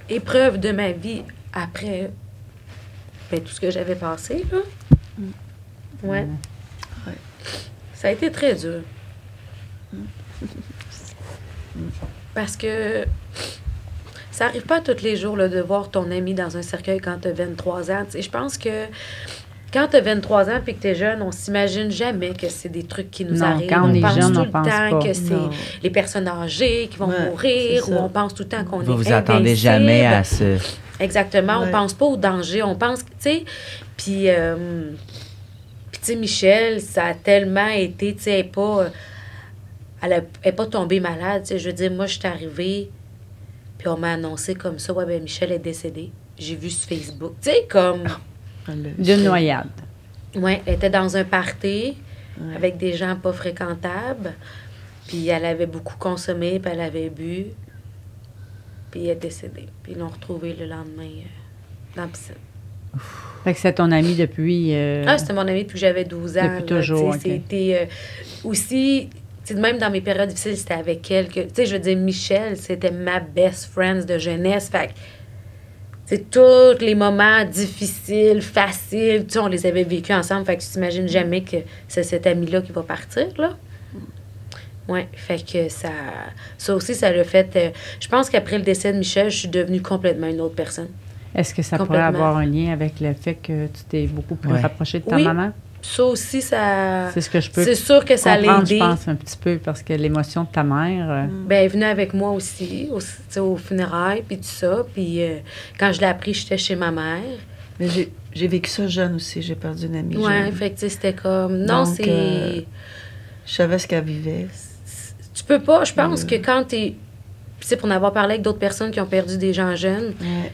épreuves de ma vie après tout ce que j'avais passé, là. Ouais. Ça a été très dur. Parce que ça arrive pas tous les jours là, de voir ton ami dans un cercueil quand tu as 23 ans. Je pense que quand tu as 23 ans et que tu es jeune, on s'imagine jamais que c'est des trucs qui nous arrivent. Quand on est pense jeune, tout on le pense temps pas. que c'est les personnes âgées qui vont mourir, ou on pense tout le temps qu'on est Vous invincible. attendez jamais à ce... Exactement. On pense pas au danger. On pense, tu sais... Puis, tu sais, Michel, ça a tellement été, tu sais, elle est pas tombée malade. Tu sais, je veux dire, moi, je suis arrivée, puis on m'a annoncé comme ça, ouais, ben Michel est décédé. J'ai vu sur Facebook. Tu sais, comme... D'une noyade. Oui, elle était dans un party avec des gens pas fréquentables. Puis elle avait beaucoup consommé, puis elle avait bu. Puis elle est décédée. Puis ils l'ont retrouvée le lendemain dans la piscine. Fait que c'est ton ami depuis... C'était mon ami depuis que j'avais 12 ans. Depuis toujours, OK. C'était aussi... Même dans mes périodes difficiles, c'était avec elle que... Tu sais, je veux dire, Michel, c'était ma best friend de jeunesse. Fait que... C'est tous les moments difficiles, faciles, tu sais, on les avait vécus ensemble. Fait que tu t'imagines jamais que c'est cet ami-là qui va partir, là. Oui, fait que ça aussi, ça l'a fait... je pense qu'après le décès de Michel, je suis devenue complètement une autre personne. Est-ce que ça pourrait avoir un lien avec le fait que tu t'es beaucoup plus rapprochée de ta maman? Ça aussi, ça... C'est ce que je peux C'est sûr que ça l'a aidé. Je pense, un petit peu, parce que l'émotion de ta mère... Ben, elle est venue avec moi aussi, aux funérailles, puis tout ça. Puis quand je l'ai appris, j'étais chez ma mère. Mais j'ai vécu ça jeune aussi. J'ai perdu une amie ouais, jeune. Fait que c'était comme... Non, donc, c'est... je savais ce qu'elle vivait. Tu peux pas... Je pense que quand t'es... Tu sais, pour en avoir parlé avec d'autres personnes qui ont perdu des gens jeunes... Ouais.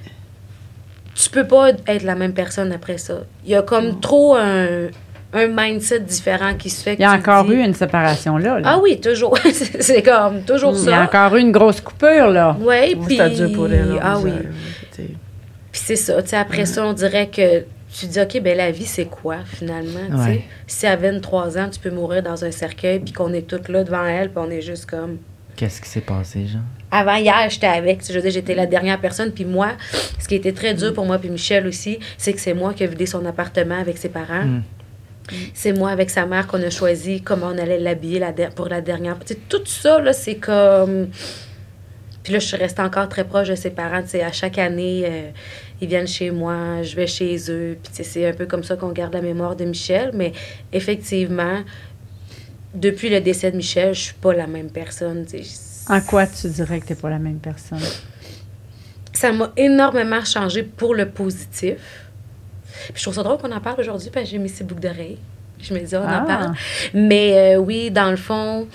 Tu peux pas être la même personne après ça. Il y a comme trop un mindset différent qui se fait. Il y a encore eu une séparation là. Ah oui, toujours. c'est comme toujours ça. Il y a encore eu une grosse coupure, là. Oui, puis... C'était dur pour elle. Ah oui. Puis c'est ça. Tu sais, après ça, on dirait que tu dis, OK, ben la vie, c'est quoi, finalement? Ouais. Si à 23 ans, tu peux mourir dans un cercueil, puis qu'on est toutes là devant elle, puis on est juste comme... Qu'est-ce qui s'est passé, Jean? Avant hier, j'étais avec. Je veux dire, j'étais la dernière personne. Puis moi, ce qui était très dur pour moi, puis Michel aussi, c'est que c'est moi qui ai vidé son appartement avec ses parents. C'est moi, avec sa mère, qu'on a choisi comment on allait l'habiller pour la dernière. Tu sais, tout ça, là, c'est comme... Puis là, je suis restée encore très proche de ses parents. Tu sais, à chaque année, ils viennent chez moi, je vais chez eux. Puis tu sais, c'est un peu comme ça qu'on garde la mémoire de Michel. Mais effectivement, depuis le décès de Michel, je suis pas la même personne. Tu sais. En quoi tu dirais que tu n'es pas la même personne? Ça m'a énormément changé pour le positif. Puis je trouve ça drôle qu'on en parle aujourd'hui, parce que j'ai mis ces boucles d'oreilles. Je me dis, on en parle. Mais oui, dans le fond,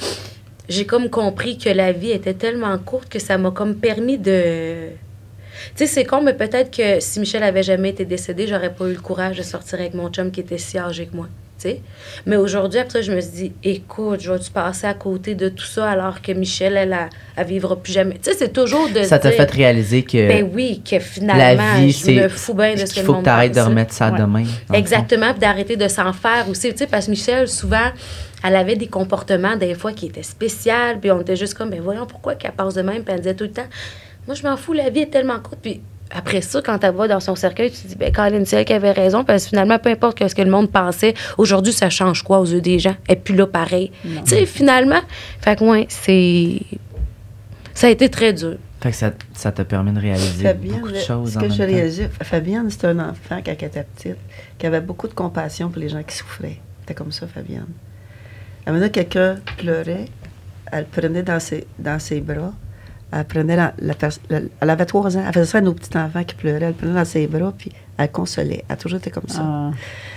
j'ai comme compris que la vie était tellement courte que ça m'a comme permis de... Tu sais, c'est con, mais peut-être que si Michel avait jamais été décédé, j'aurais pas eu le courage de sortir avec mon chum qui était si âgé que moi. T'sais. Mais aujourd'hui, après, je me suis dit, écoute, je vais-tu passer à côté de tout ça alors que Michel, elle vivra plus jamais. Tu sais, c'est toujours de ça t'a fait réaliser que... Ben oui, que finalement, la vie, je me fous bien de ce que le monde pense. Il faut que tu arrêtes de remettre ça demain. Exactement, puis d'arrêter de s'en faire aussi. Tu sais, parce que Michel, souvent, elle avait des comportements, des fois, qui étaient spéciaux, puis on était juste comme, ben voyons, pourquoi qu'elle passe de même, puis elle disait tout le temps, moi, je m'en fous, la vie est tellement courte, puis... Après ça, quand elle va dans son cercueil, tu te dis, ben Colin, c'est elle qui avait raison, parce que finalement, peu importe ce que le monde pensait, aujourd'hui, ça change quoi aux yeux des gens? Et puis là, pareil. Tu sais, finalement, fait que, ouais, ça a été très dur. Fait que ça t'a permis de réaliser beaucoup de choses. Ce que j'ai réalisé, Fabienne, c'était un enfant, quand elle était petite, qui avait beaucoup de compassion pour les gens qui souffraient. C'était comme ça, Fabienne. À un moment donné, quelqu'un pleurait, elle le prenait dans ses bras. Elle prenait elle avait 3 ans, elle faisait ça à nos petits-enfants qui pleuraient, elle le prenait dans ses bras, puis elle consolait. Elle a toujours été comme ça.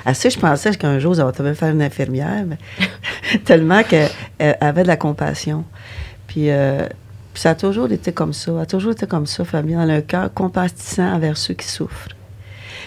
Assez, je pensais qu'un jour, ça va faire une infirmière, mais tellement qu'elle avait de la compassion. Puis ça a toujours été comme ça. Elle a toujours été comme ça, Fabienne. Elle a un cœur compatissant envers ceux qui souffrent.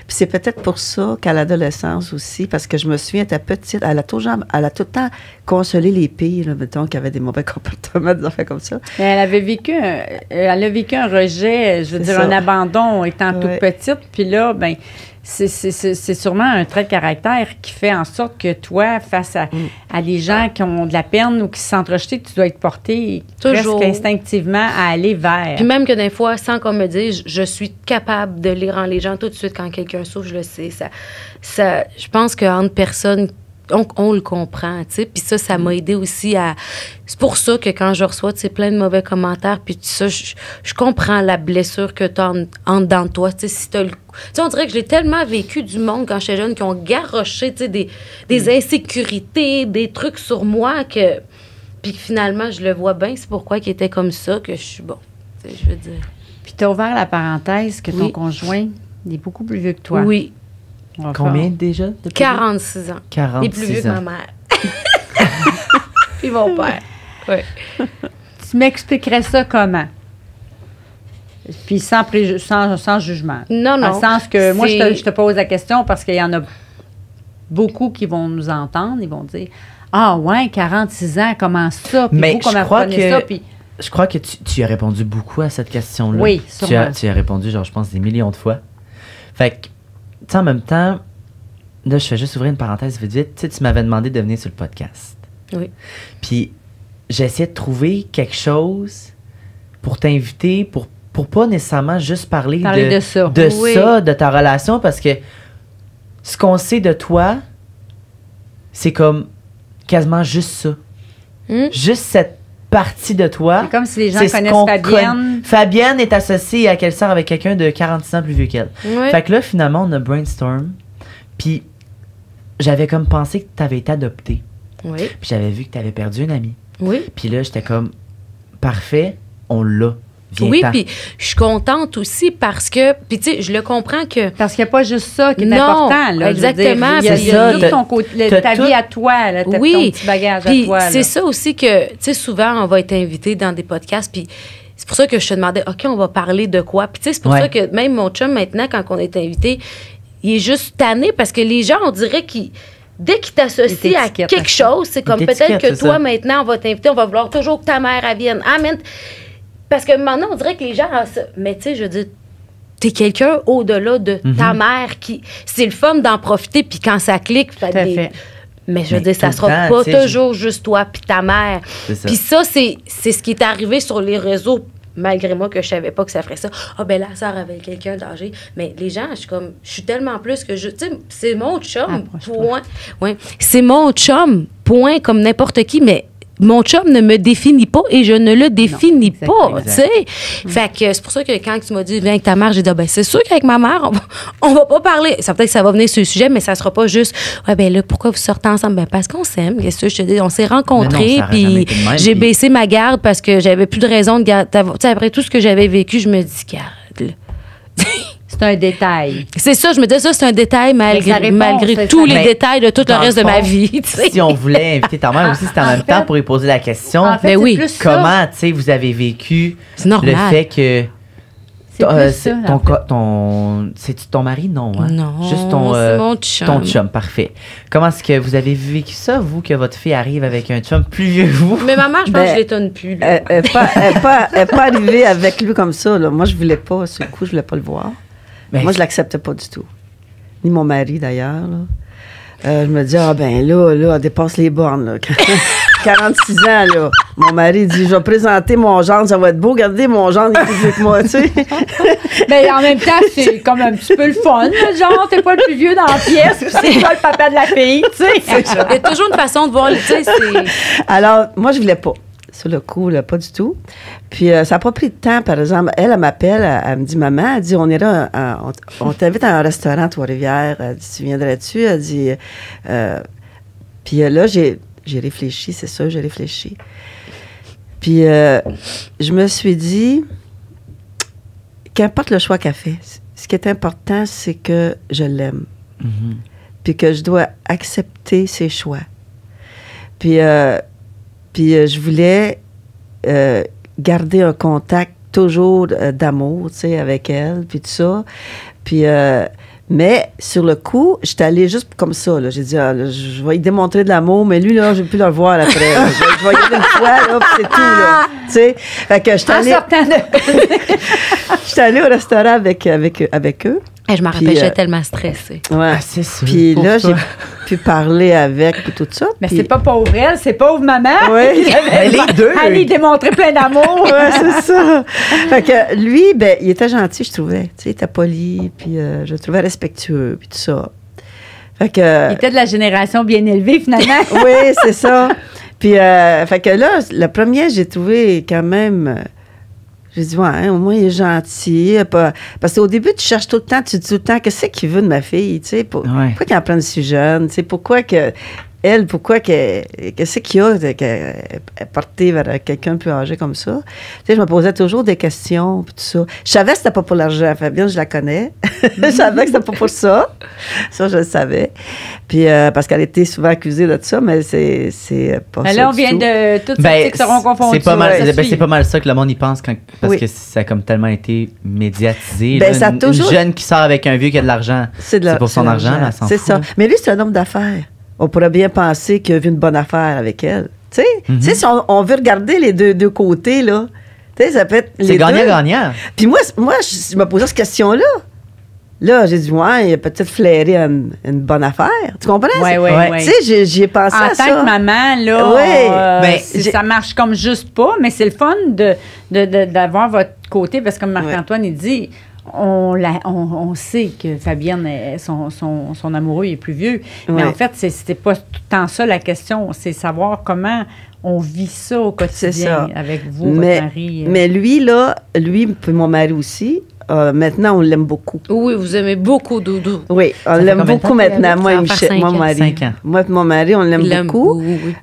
Puis c'est peut-être pour ça qu'à l'adolescence aussi, parce que je me souviens, elle était petite, elle a tout le temps consolé les filles, là, mettons, qui avaient des mauvais comportements, des affaires comme ça. Mais elle a vécu un rejet, je veux dire, un abandon étant toute petite. Puis là, ben c'est sûrement un trait de caractère qui fait en sorte que toi, face à des gens qui ont de la peine ou qui se sentent rejetés, tu dois être porté presque instinctivement à aller vers. Puis même que des fois, sans qu'on me dise, je suis capable de lire en les gens tout de suite quand quelqu'un souffre, je le sais. Je pense qu'entre personnes, on le comprend, tu sais. Puis ça m'a aidé aussi à... C'est pour ça que quand je reçois, tu sais, plein de mauvais commentaires, puis tout ça, je comprends la blessure que tu as en dedans de toi. Tu sais, si t'as le... Tu sais, on dirait que j'ai tellement vécu du monde quand j'étais jeune qui ont garroché, tu sais, des insécurités, des trucs sur moi que... Puis finalement, je le vois bien, c'est pourquoi il était comme ça, que je suis bon, tu sais, je veux dire. Puis tu as ouvert la parenthèse que ton conjoint est beaucoup plus vieux que toi. Oui. Combien déjà? 46 ans. 46 Il est plus vieux que ma mère. Puis mon père. Oui. Tu m'expliquerais ça comment? Puis sans jugement. Non. Dans le sens que moi, je te pose la question parce qu'il y en a beaucoup qui vont nous entendre. Ils vont dire « Ah ouais, 46 ans, comment ça? » Puis mais vous, comment vous prenez ça? Puis... Je crois que tu as répondu beaucoup à cette question-là. Oui, sûrement. Tu as répondu, genre, je pense, des millions de fois. Fait que, tu sais, en même temps, là, je fais juste ouvrir une parenthèse vite. Tu sais, tu m'avais demandé de venir sur le podcast. Oui. Puis, j'ai essayé de trouver quelque chose pour t'inviter, pour pas nécessairement juste parler de ça. De ta relation, parce que ce qu'on sait de toi, c'est comme quasiment juste ça. Juste cette partie de toi. C'est comme si les gens connaissent Fabienne. Fabienne est associée à qu'elle sort avec quelqu'un de 46 ans plus vieux qu'elle. Oui. Fait que là, finalement, on a brainstorm. Puis, j'avais comme pensé que tu avais été adoptée. Oui. Puis, j'avais vu que tu avais perdu une amie. Oui. Puis là, j'étais comme, parfait, on l'a. Oui, puis je suis contente aussi parce que, puis tu sais, je le comprends que... Parce qu'il n'y a pas juste ça qui est important, là. Exactement. Il y a tout ta vie à toi, là, ton petit bagage à toi. C'est ça aussi que, tu sais, souvent, on va être invité dans des podcasts, puis c'est pour ça que je te demandais, OK, on va parler de quoi? Puis tu sais, c'est pour ça que même mon chum, maintenant, quand on est invité, il est juste tanné parce que les gens, on dirait qu'ils... Dès qu'ils t'associent à quelque chose, c'est comme peut-être que toi, maintenant, on va t'inviter, on va vouloir toujours que ta mère vienne. Amen. Parce que maintenant, on dirait que les gens... Mais tu sais, je veux dire, t'es quelqu'un au-delà de ta mère qui... C'est le fun d'en profiter, puis quand ça clique... Mais je veux dire, ça sera pas toujours juste toi puis ta mère. Puis ça, c'est ce qui est arrivé sur les réseaux, malgré moi que je savais pas que ça ferait ça. Ah, ben la sœur avait quelqu'un d'âgé. Mais les gens, je suis tellement plus que je... Tu sais, c'est mon chum, point. Ouais. C'est mon chum, point, comme n'importe qui, mais... Mon chum ne me définit pas et je ne le définis pas, tu sais. Fait que c'est pour ça que quand tu m'as dit viens avec ta mère, j'ai dit ben c'est sûr qu'avec ma mère on va pas parler. Ça peut-être que ça va venir sur le sujet, mais ça sera pas juste ouais ben là pourquoi vous sortez ensemble, ben parce qu'on s'aime. Qu'est-ce que je te dis, on s'est rencontrés puis j'ai baissé ma garde parce que j'avais plus de raison de garder. Tu sais, après tout ce que j'avais vécu, je me dis garde là. C'est un détail. C'est ça, je me disais ça, c'est un détail malgré tous les détails de tout le reste de ma vie. T'sais. Si on voulait inviter ta mère aussi, c'était en même temps pour lui poser la question. En fait, oui. Comment, tu sais, vous avez vécu le fait que c'est ton mari, non? Hein? Non, juste c'est mon chum. Ton chum, parfait. Comment est-ce que vous avez vécu ça, vous, que votre fille arrive avec un chum plus vieux que vous? Mais ma mère, je pense que je l'étonne plus. Elle n'est pas arrivée avec lui comme ça. Là. Moi, je voulais pas, sur le coup, je voulais pas le voir. Mais moi, je l'acceptais pas du tout. Ni mon mari, d'ailleurs. Je me dis, ah ben là, elle dépasse les bornes. Là. 46 ans, là. Mon mari dit, je vais présenter mon gendre, ça va être beau. Regardez, mon gendre, il est plus vieux que moi, tu sais. Mais en même temps, c'est comme un petit peu le fun. Là, genre, t'es pas le plus vieux dans la pièce, puis c'est toi le papa de la fille, tu sais. Il y a toujours une façon de voir, tu sais, Alors, moi, je voulais pas. Sur le coup, là, pas du tout. Puis, ça n'a pas pris de temps, par exemple. Elle m'appelle, elle me dit, maman, elle dit, on t'invite à un restaurant à Trois-Rivières. Elle dit, tu viendrais-tu? Elle dit, puis là, j'ai réfléchi, c'est ça, j'ai réfléchi. Puis, je me suis dit, qu'importe le choix qu'elle fait, ce qui est important, c'est que je l'aime. Mm-hmm. Puis que je dois accepter ses choix. Puis je voulais garder un contact toujours d'amour, tu sais, avec elle, puis tout ça. Puis, Mais sur le coup, j'étais allée juste comme ça. Là. J'ai dit, là, je vais lui démontrer de l'amour, mais lui, là, je ne vais plus le revoir après. Je vais y aller une fois, là, puis c'est tout. Là. Tu sais, fait que j'étais allée au restaurant avec eux. Et je me rappelle, j'étais tellement stressée. Ouais. Ah, c'est sûr. Puis là, j'ai pu parler avec puis tout ça. Mais puis... c'est pas pauvre elle, c'est pauvre maman. Oui, les deux. Elle lui démontrer plein d'amour. Ouais, c'est ça. Fait que lui, ben, il était gentil, je trouvais. Tu sais, il était poli, puis je le trouvais respectueux, puis tout ça. Fait que... Il était de la génération bien élevée, finalement. Oui, c'est ça. Puis, fait que là, le premier, j'ai trouvé quand même... J'ai dit, ouais, au moins, il est gentil. Parce qu'au début, tu cherches tout le temps, tu dis tout le temps, qu'est-ce qu'il veut de ma fille, tu sais? Pourquoi qu'elle en prenne si jeune? Tu sais, pourquoi qu'est-ce qu'il y a qu'elle portée vers quelqu'un de plus âgé comme ça? Tu sais, je me posais toujours des questions, puis tout ça. Je savais que c'était pas pour l'argent. Fabienne, je la connais. Je savais que c'était pas pour ça. Ça, je le savais. Puis, parce qu'elle était souvent accusée de ça, mais c'est pas ça. Mais là, on vient de toutes ces qui seront confondues. C'est pas mal ça que le monde y pense parce que ça a comme tellement été médiatisé. Ben, là, une jeune qui sort avec un vieux qui a de l'argent, c'est pour son argent, là, c'est ça. Mais lui, c'est un homme d'affaires. On pourrait bien penser qu'il a vu une bonne affaire avec elle. Tu sais, si on veut regarder les deux côtés, là, tu sais, ça peut être c'est gagnant-gagnant. Puis moi, je me posais cette question-là. Là, j'ai dit, ouais, il a peut-être flairé une bonne affaire. Tu comprends? Oui. Tu sais, j'y ai pensé à ça. En tant que maman, là, ça marche comme juste pas, mais c'est le fun d'avoir votre côté, parce que comme Marc-Antoine, il dit... On sait que Fabienne, son amoureux est plus vieux. Mais en fait, c'était pas tant ça la question. C'est savoir comment on vit ça au quotidien avec vous, votre mari. Mais lui, puis mon mari aussi, maintenant, on l'aime beaucoup. Oui, vous aimez beaucoup Doudou. Oui, on l'aime beaucoup maintenant. Moi, mon mari. 5 ans. Moi et mon mari, on l'aime beaucoup. Oui.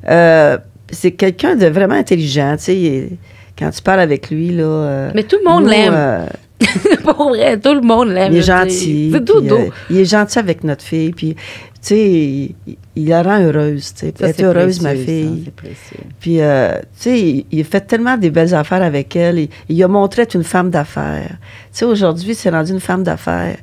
C'est quelqu'un de vraiment intelligent. Tu sais, quand tu parles avec lui, là... Mais tout le monde l'aime. Pour vrai, tout le monde l'aime. Il est gentil. C'est Doudou. Il est gentil avec notre fille. Puis, tu sais, il la rend heureuse. Tu sais. Elle est heureuse, ma fille. C'est précieux. Puis, tu sais, il fait tellement des belles affaires avec elle. Il a montré être une femme d'affaires. Tu sais, aujourd'hui, c'est rendu une femme d'affaires.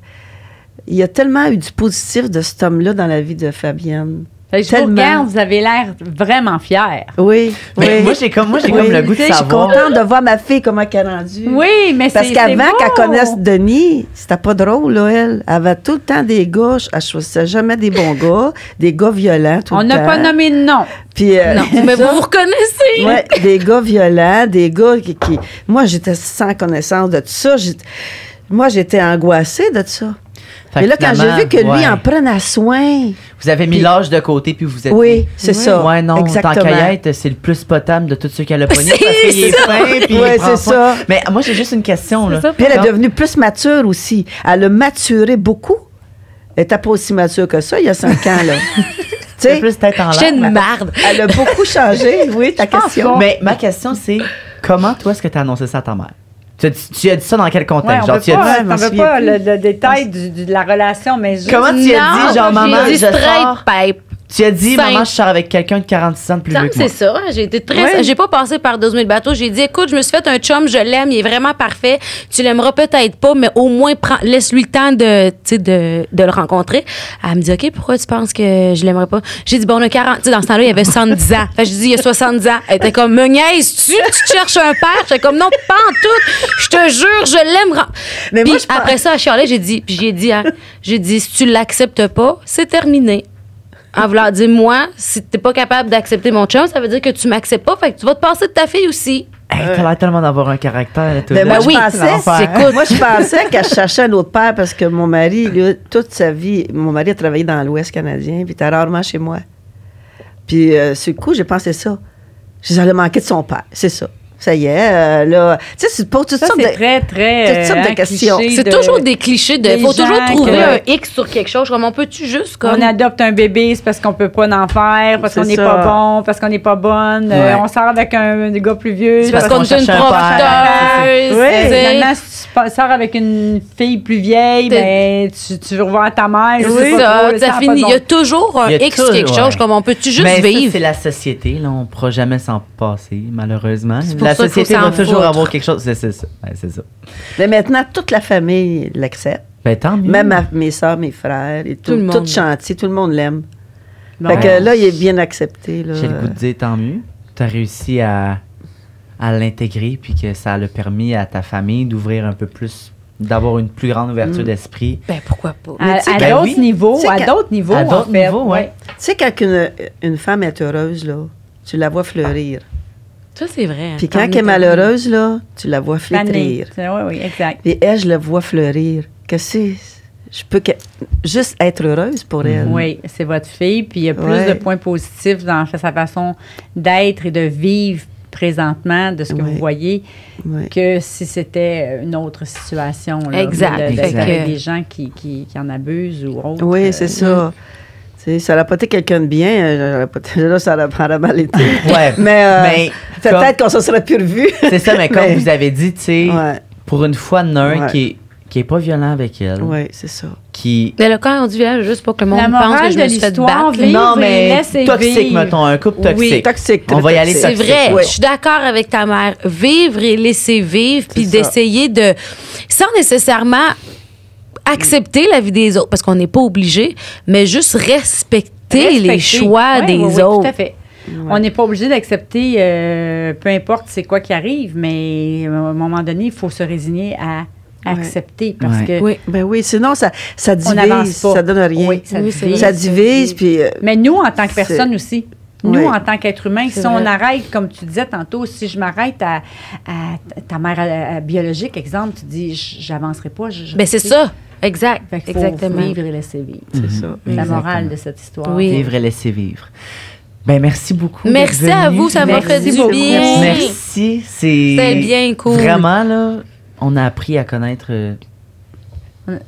Il y a tellement eu du positif de cet homme-là dans la vie de Fabienne. Je vous regarde, vous avez l'air vraiment fière. Oui. Moi, j'ai comme le goût de savoir. Je suis contente de voir ma fille comment elle est rendue. Oui, mais parce qu'avant qu'elle connaisse Denis, c'était pas drôle, là, elle. Elle avait tout le temps des gars, elle choisissait jamais des bons gars, des gars violents tout le temps. On n'a pas nommé de nom. Puis, non, mais vous reconnaissez. Oui, des gars violents, des gars qui... Moi, j'étais sans connaissance de tout ça. Moi, j'étais angoissée de ça. Mais là, quand j'ai vu que lui en prenait soin... Vous avez mis l'âge de côté, puis vous êtes... Oui, c'est ça. Ouais, non, exactement. Tant qu'à y être, c'est le plus potable de tous ceux qu'elle a pogné parce qu'il est fin, puis oui, c'est ça. Mais moi, j'ai juste une question, là. Puis elle est devenue plus mature aussi. Elle a maturé beaucoup. Elle n'était pas aussi mature que ça il y a 5 ans, là. C'est plus tête en l'air. J'ai une marde. Elle a beaucoup changé, oui, ta question. Mais ma question, c'est comment, toi, est-ce que tu as annoncé ça à ta mère? Tu as dit ça dans quel contexte? Ouais, on ne veut pas le détail de la relation, mais juste... Comment tu as dit, genre, maman, je sors... Tu as dit, maman, je sors avec quelqu'un de 46 ans de plus vieux que moi. C'est ça. J'ai été très... J'ai pas passé par 12 000 bateaux. J'ai dit, écoute, je me suis fait un chum, je l'aime, il est vraiment parfait. Tu l'aimeras peut-être pas, mais au moins, laisse-lui le temps de le rencontrer. Elle me dit, OK, pourquoi tu penses que je l'aimerais pas? J'ai dit, bon, on a 40... Tu sais, dans ce temps-là, il y avait 70 ans. Fait que je dis, il y a 70 ans. Elle était comme, me niaises-tu? Tu cherches un père? J'étais comme, non, pas en tout. Je te jure, je l'aime. Mais puis après ça, à chialer, j'ai dit, si tu l'acceptes pas, c'est terminé. En voulant dire, moi, si t'es pas capable d'accepter mon chum, ça veut dire que tu m'acceptes pas, fait que tu vas te passer de ta fille aussi. Hey, t'as l'air tellement d'avoir un caractère. Mais moi, je pensais qu'elle cherchait un autre père parce que mon mari, lui, toute sa vie, mon mari a travaillé dans l'Ouest canadien, puis il était rarement chez moi. Puis, sur le coup, j'ai pensé ça. Je allais manquer de son père, c'est ça. Ça y est, là. Tu sais, tu te poses toutes sortes de questions. C'est toujours des clichés. Il faut toujours trouver un X sur quelque chose. Comme on peut-tu juste comme. On adopte un bébé, c'est parce qu'on peut pas en faire, parce qu'on n'est pas bon, parce qu'on n'est pas bonne. On sort avec un gars plus vieux. C'est parce qu'on est une profiteuse. Finalement, si tu sors avec une fille plus vieille, ben, tu veux revoir ta mère. C'est ça finit. Il y a toujours un X sur quelque chose. Comme on peut-tu juste vivre. C'est la société. Là, on ne pourra jamais s'en passer, malheureusement. La ça société va toujours avoir quelque chose. C'est ça. Ouais, c'est ça. Mais maintenant, toute la famille l'accepte. Ben, tant mieux. Même mes soeurs, mes frères et Tout le tout monde. chantier, tout le monde l'aime. Bon. Fait que là, il est bien accepté. Là. J'ai le goût de dire tant mieux. Tu as réussi à l'intégrer, puis que ça a permis à ta famille d'ouvrir un peu plus, d'avoir une plus grande ouverture d'esprit. Ben, pourquoi pas? À ben d'autres oui. niveaux, Tu sais à que- d'autres niveaux, À d'autres en fait. niveaux, ouais. Tu sais, quand une femme est heureuse, là, tu la vois fleurir. Ça, c'est vrai. hein. Puis quand T'en elle est es malheureuse, là, tu la vois Fané. flétrir. Oui, oui, exact. Et elle, je la vois fleurir. Que c'est... Je peux juste être heureuse pour elle. Oui, c'est votre fille. Puis il y a plus Ouais. de points positifs dans sa façon d'être et de vivre présentement de ce que Ouais. vous voyez Ouais. que si c'était une autre situation. Là, Exact. De- Fait qu'il y avait que- des gens qui en abusent ou autre. Oui, c'est ça. Tu sais, ça aurait pas été quelqu'un de bien, là, ça aurait mal été. Ouais. Mais, Mais peut-être qu'on se serait plus revu. c'est ça, mais comme Mais- vous avez dit, tu sais, Ouais, pour une fois, il y en a un Ouais. qui est pas violent avec elle, ouais, c'est ça. qui... Mais là, quand on dit village, juste pour que le monde La pense morale que je de me suis fait l'histoire, battre. vivre Non, et mais laisser toxique, vivre. mettons, un couple toxique. Oui. Toxique, On va y très aller C'est toxique. vrai, Ouais. je suis d'accord avec ta mère. Vivre et laisser vivre, puis ça. d'essayer de, sans nécessairement accepter la vie des autres, parce qu'on n'est pas obligé, mais juste respecter les choix Oui, des oui, oui, autres. Tout à fait. On n'est pas obligé d'accepter, peu importe c'est quoi qui arrive, mais à un moment donné, il faut se résigner à accepter parce Ouais. que Oui. Ben oui, sinon, ça on n'avance divise, pas. ça donne rien. Oui, ça Oui, c'est divise. Ça divise, puis... Mais nous, en tant que C'est- personne aussi, nous, Oui. en tant qu'être humain, C'est si on vrai. arrête, comme tu disais tantôt, si je m'arrête à ta mère biologique, exemple, tu dis, j'avancerai pas. Ben c'est ça, exact, Fait qu'il faut exactement. vivre et laisser vivre. c'est ça. C'est la Exactement. morale de cette histoire. Oui. Vivre et laisser vivre. Ben, merci beaucoup. Merci d'être à venu. vous, ça m'a fait Merci du beaucoup. bien. Merci. C'était bien cool. Vraiment, là, on a appris à connaître une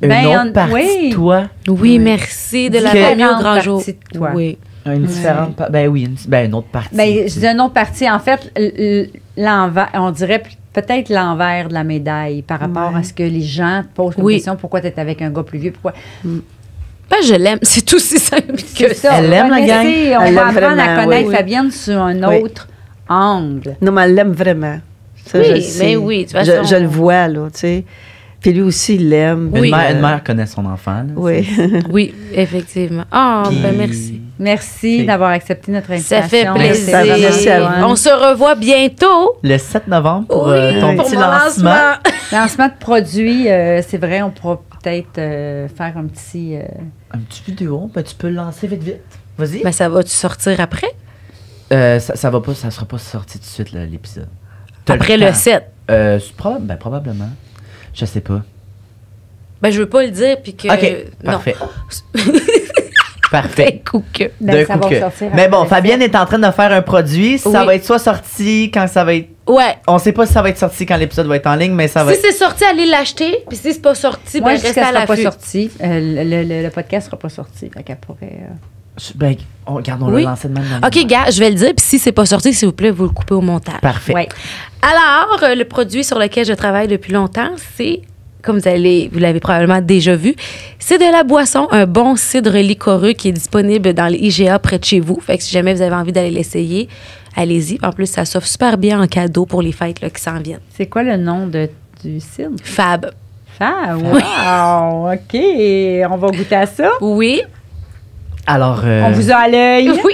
Ben, autre partie oui. de toi. Oui, merci de la Que- famille au grand Différentes jour. parties de toi. Oui. Une différente... Ben oui, une autre partie. Ben, je dis une autre partie. En fait, l'envers, on dirait peut-être l'envers de la médaille par rapport Ouais. à ce que les gens te posent comme Oui. question. Pourquoi tu es avec un gars plus vieux? Pourquoi? Ben, je l'aime, c'est aussi simple que C'est ça. ça. Elle l'aime, la Mais gang. c'est- On Elle va l'aime apprendre à vraiment, connaître oui. Fabienne sur un Oui. autre angle. Non, mais elle l'aime vraiment. Ça, Oui, je le sais. mais oui, de toute façon- Je le vois, là, tu sais. Puis lui aussi, il l'aime. Une, Oui. mère connaît son enfant. Là, Oui. Oui, effectivement. Ah, Puis- ben merci. Merci Ok. d'avoir accepté notre invitation. Ça fait Merci, plaisir. merci à vous. On se revoit bientôt. Le 7 novembre pour Oui, ton pour petit mon lancement. Lancement de produits, c'est vrai, on pourra peut-être faire un petit... Un petit vidéo, ben, tu peux le lancer vite. Vas-y. Ben, ça va-tu sortir après? Ça va pas, ça sera pas sorti tout de suite, là, l'épisode. T'as Après temps. le 7. Probablement. Je sais pas. Ben, je veux pas le dire, puis que... OK, parfait. Parfait. Coup que... Ben, D'un ça coup va que- sortir Mais après bon, le Fabienne est en train de faire un produit. Ça Oui. va être soit sorti quand ça va être... Ouais. On sait pas si ça va être sorti quand l'épisode va être en ligne, mais ça va Si être... c'est sorti, allez l'acheter. Puis si c'est pas sorti, Moi, ben, je dis restez qu'elle à sera pas l'affût. sortie. Le podcast sera pas sorti. Fait qu'elle pourrait... Ben, regarde, on Oui. l'a lancé de même. dans OK, les- gars, je vais le dire. Puis si c'est pas sorti, s'il vous plaît, vous le coupez au montage. Parfait. Ouais. Alors, le produit sur lequel je travaille depuis longtemps, c'est, comme vous l'avez probablement déjà vu, c'est de la boisson, un bon cidre liquoreux qui est disponible dans les IGA près de chez vous. Fait que si jamais vous avez envie d'aller l'essayer, allez-y. En plus, ça s'offre super bien en cadeau pour les fêtes là, qui s'en viennent. C'est quoi le nom du cidre? Fab. Ah, wow! OK. On va goûter à ça. Oui. Alors, On vous a à l'œil. Oui.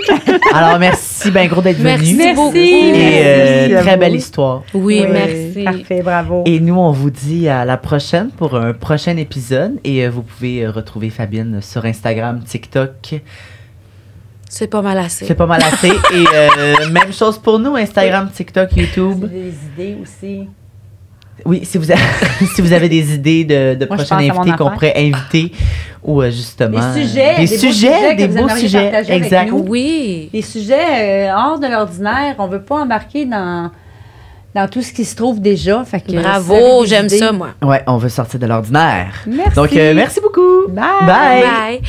alors merci ben gros d'être Merci venu. beaucoup. Et Merci à très vous. belle histoire. Oui, Oui, merci. Parfait, bravo. Et nous, on vous dit à la prochaine pour un prochain épisode. Et vous pouvez retrouver Fabienne sur Instagram, TikTok. C'est pas mal assez. C'est pas mal assez. Et même chose pour nous, Instagram, TikTok, YouTube. Des idées aussi. Oui, si vous avez, si vous avez des idées de Moi, je prochains pense à mon invités qu'on affaire. pourrait inviter ou justement... Des sujets, des des beaux sujets, sujets des que vous beaux aimeriez sujets. partager avec Exact. nous. Oui. Des sujets hors de l'ordinaire. On ne veut pas embarquer dans tout ce qui se trouve déjà. Fait que si vous Bravo, avez des j'aime idées- ça, moi. Ouais, on veut sortir de l'ordinaire. Merci. Donc, merci beaucoup. Bye. Bye. Bye.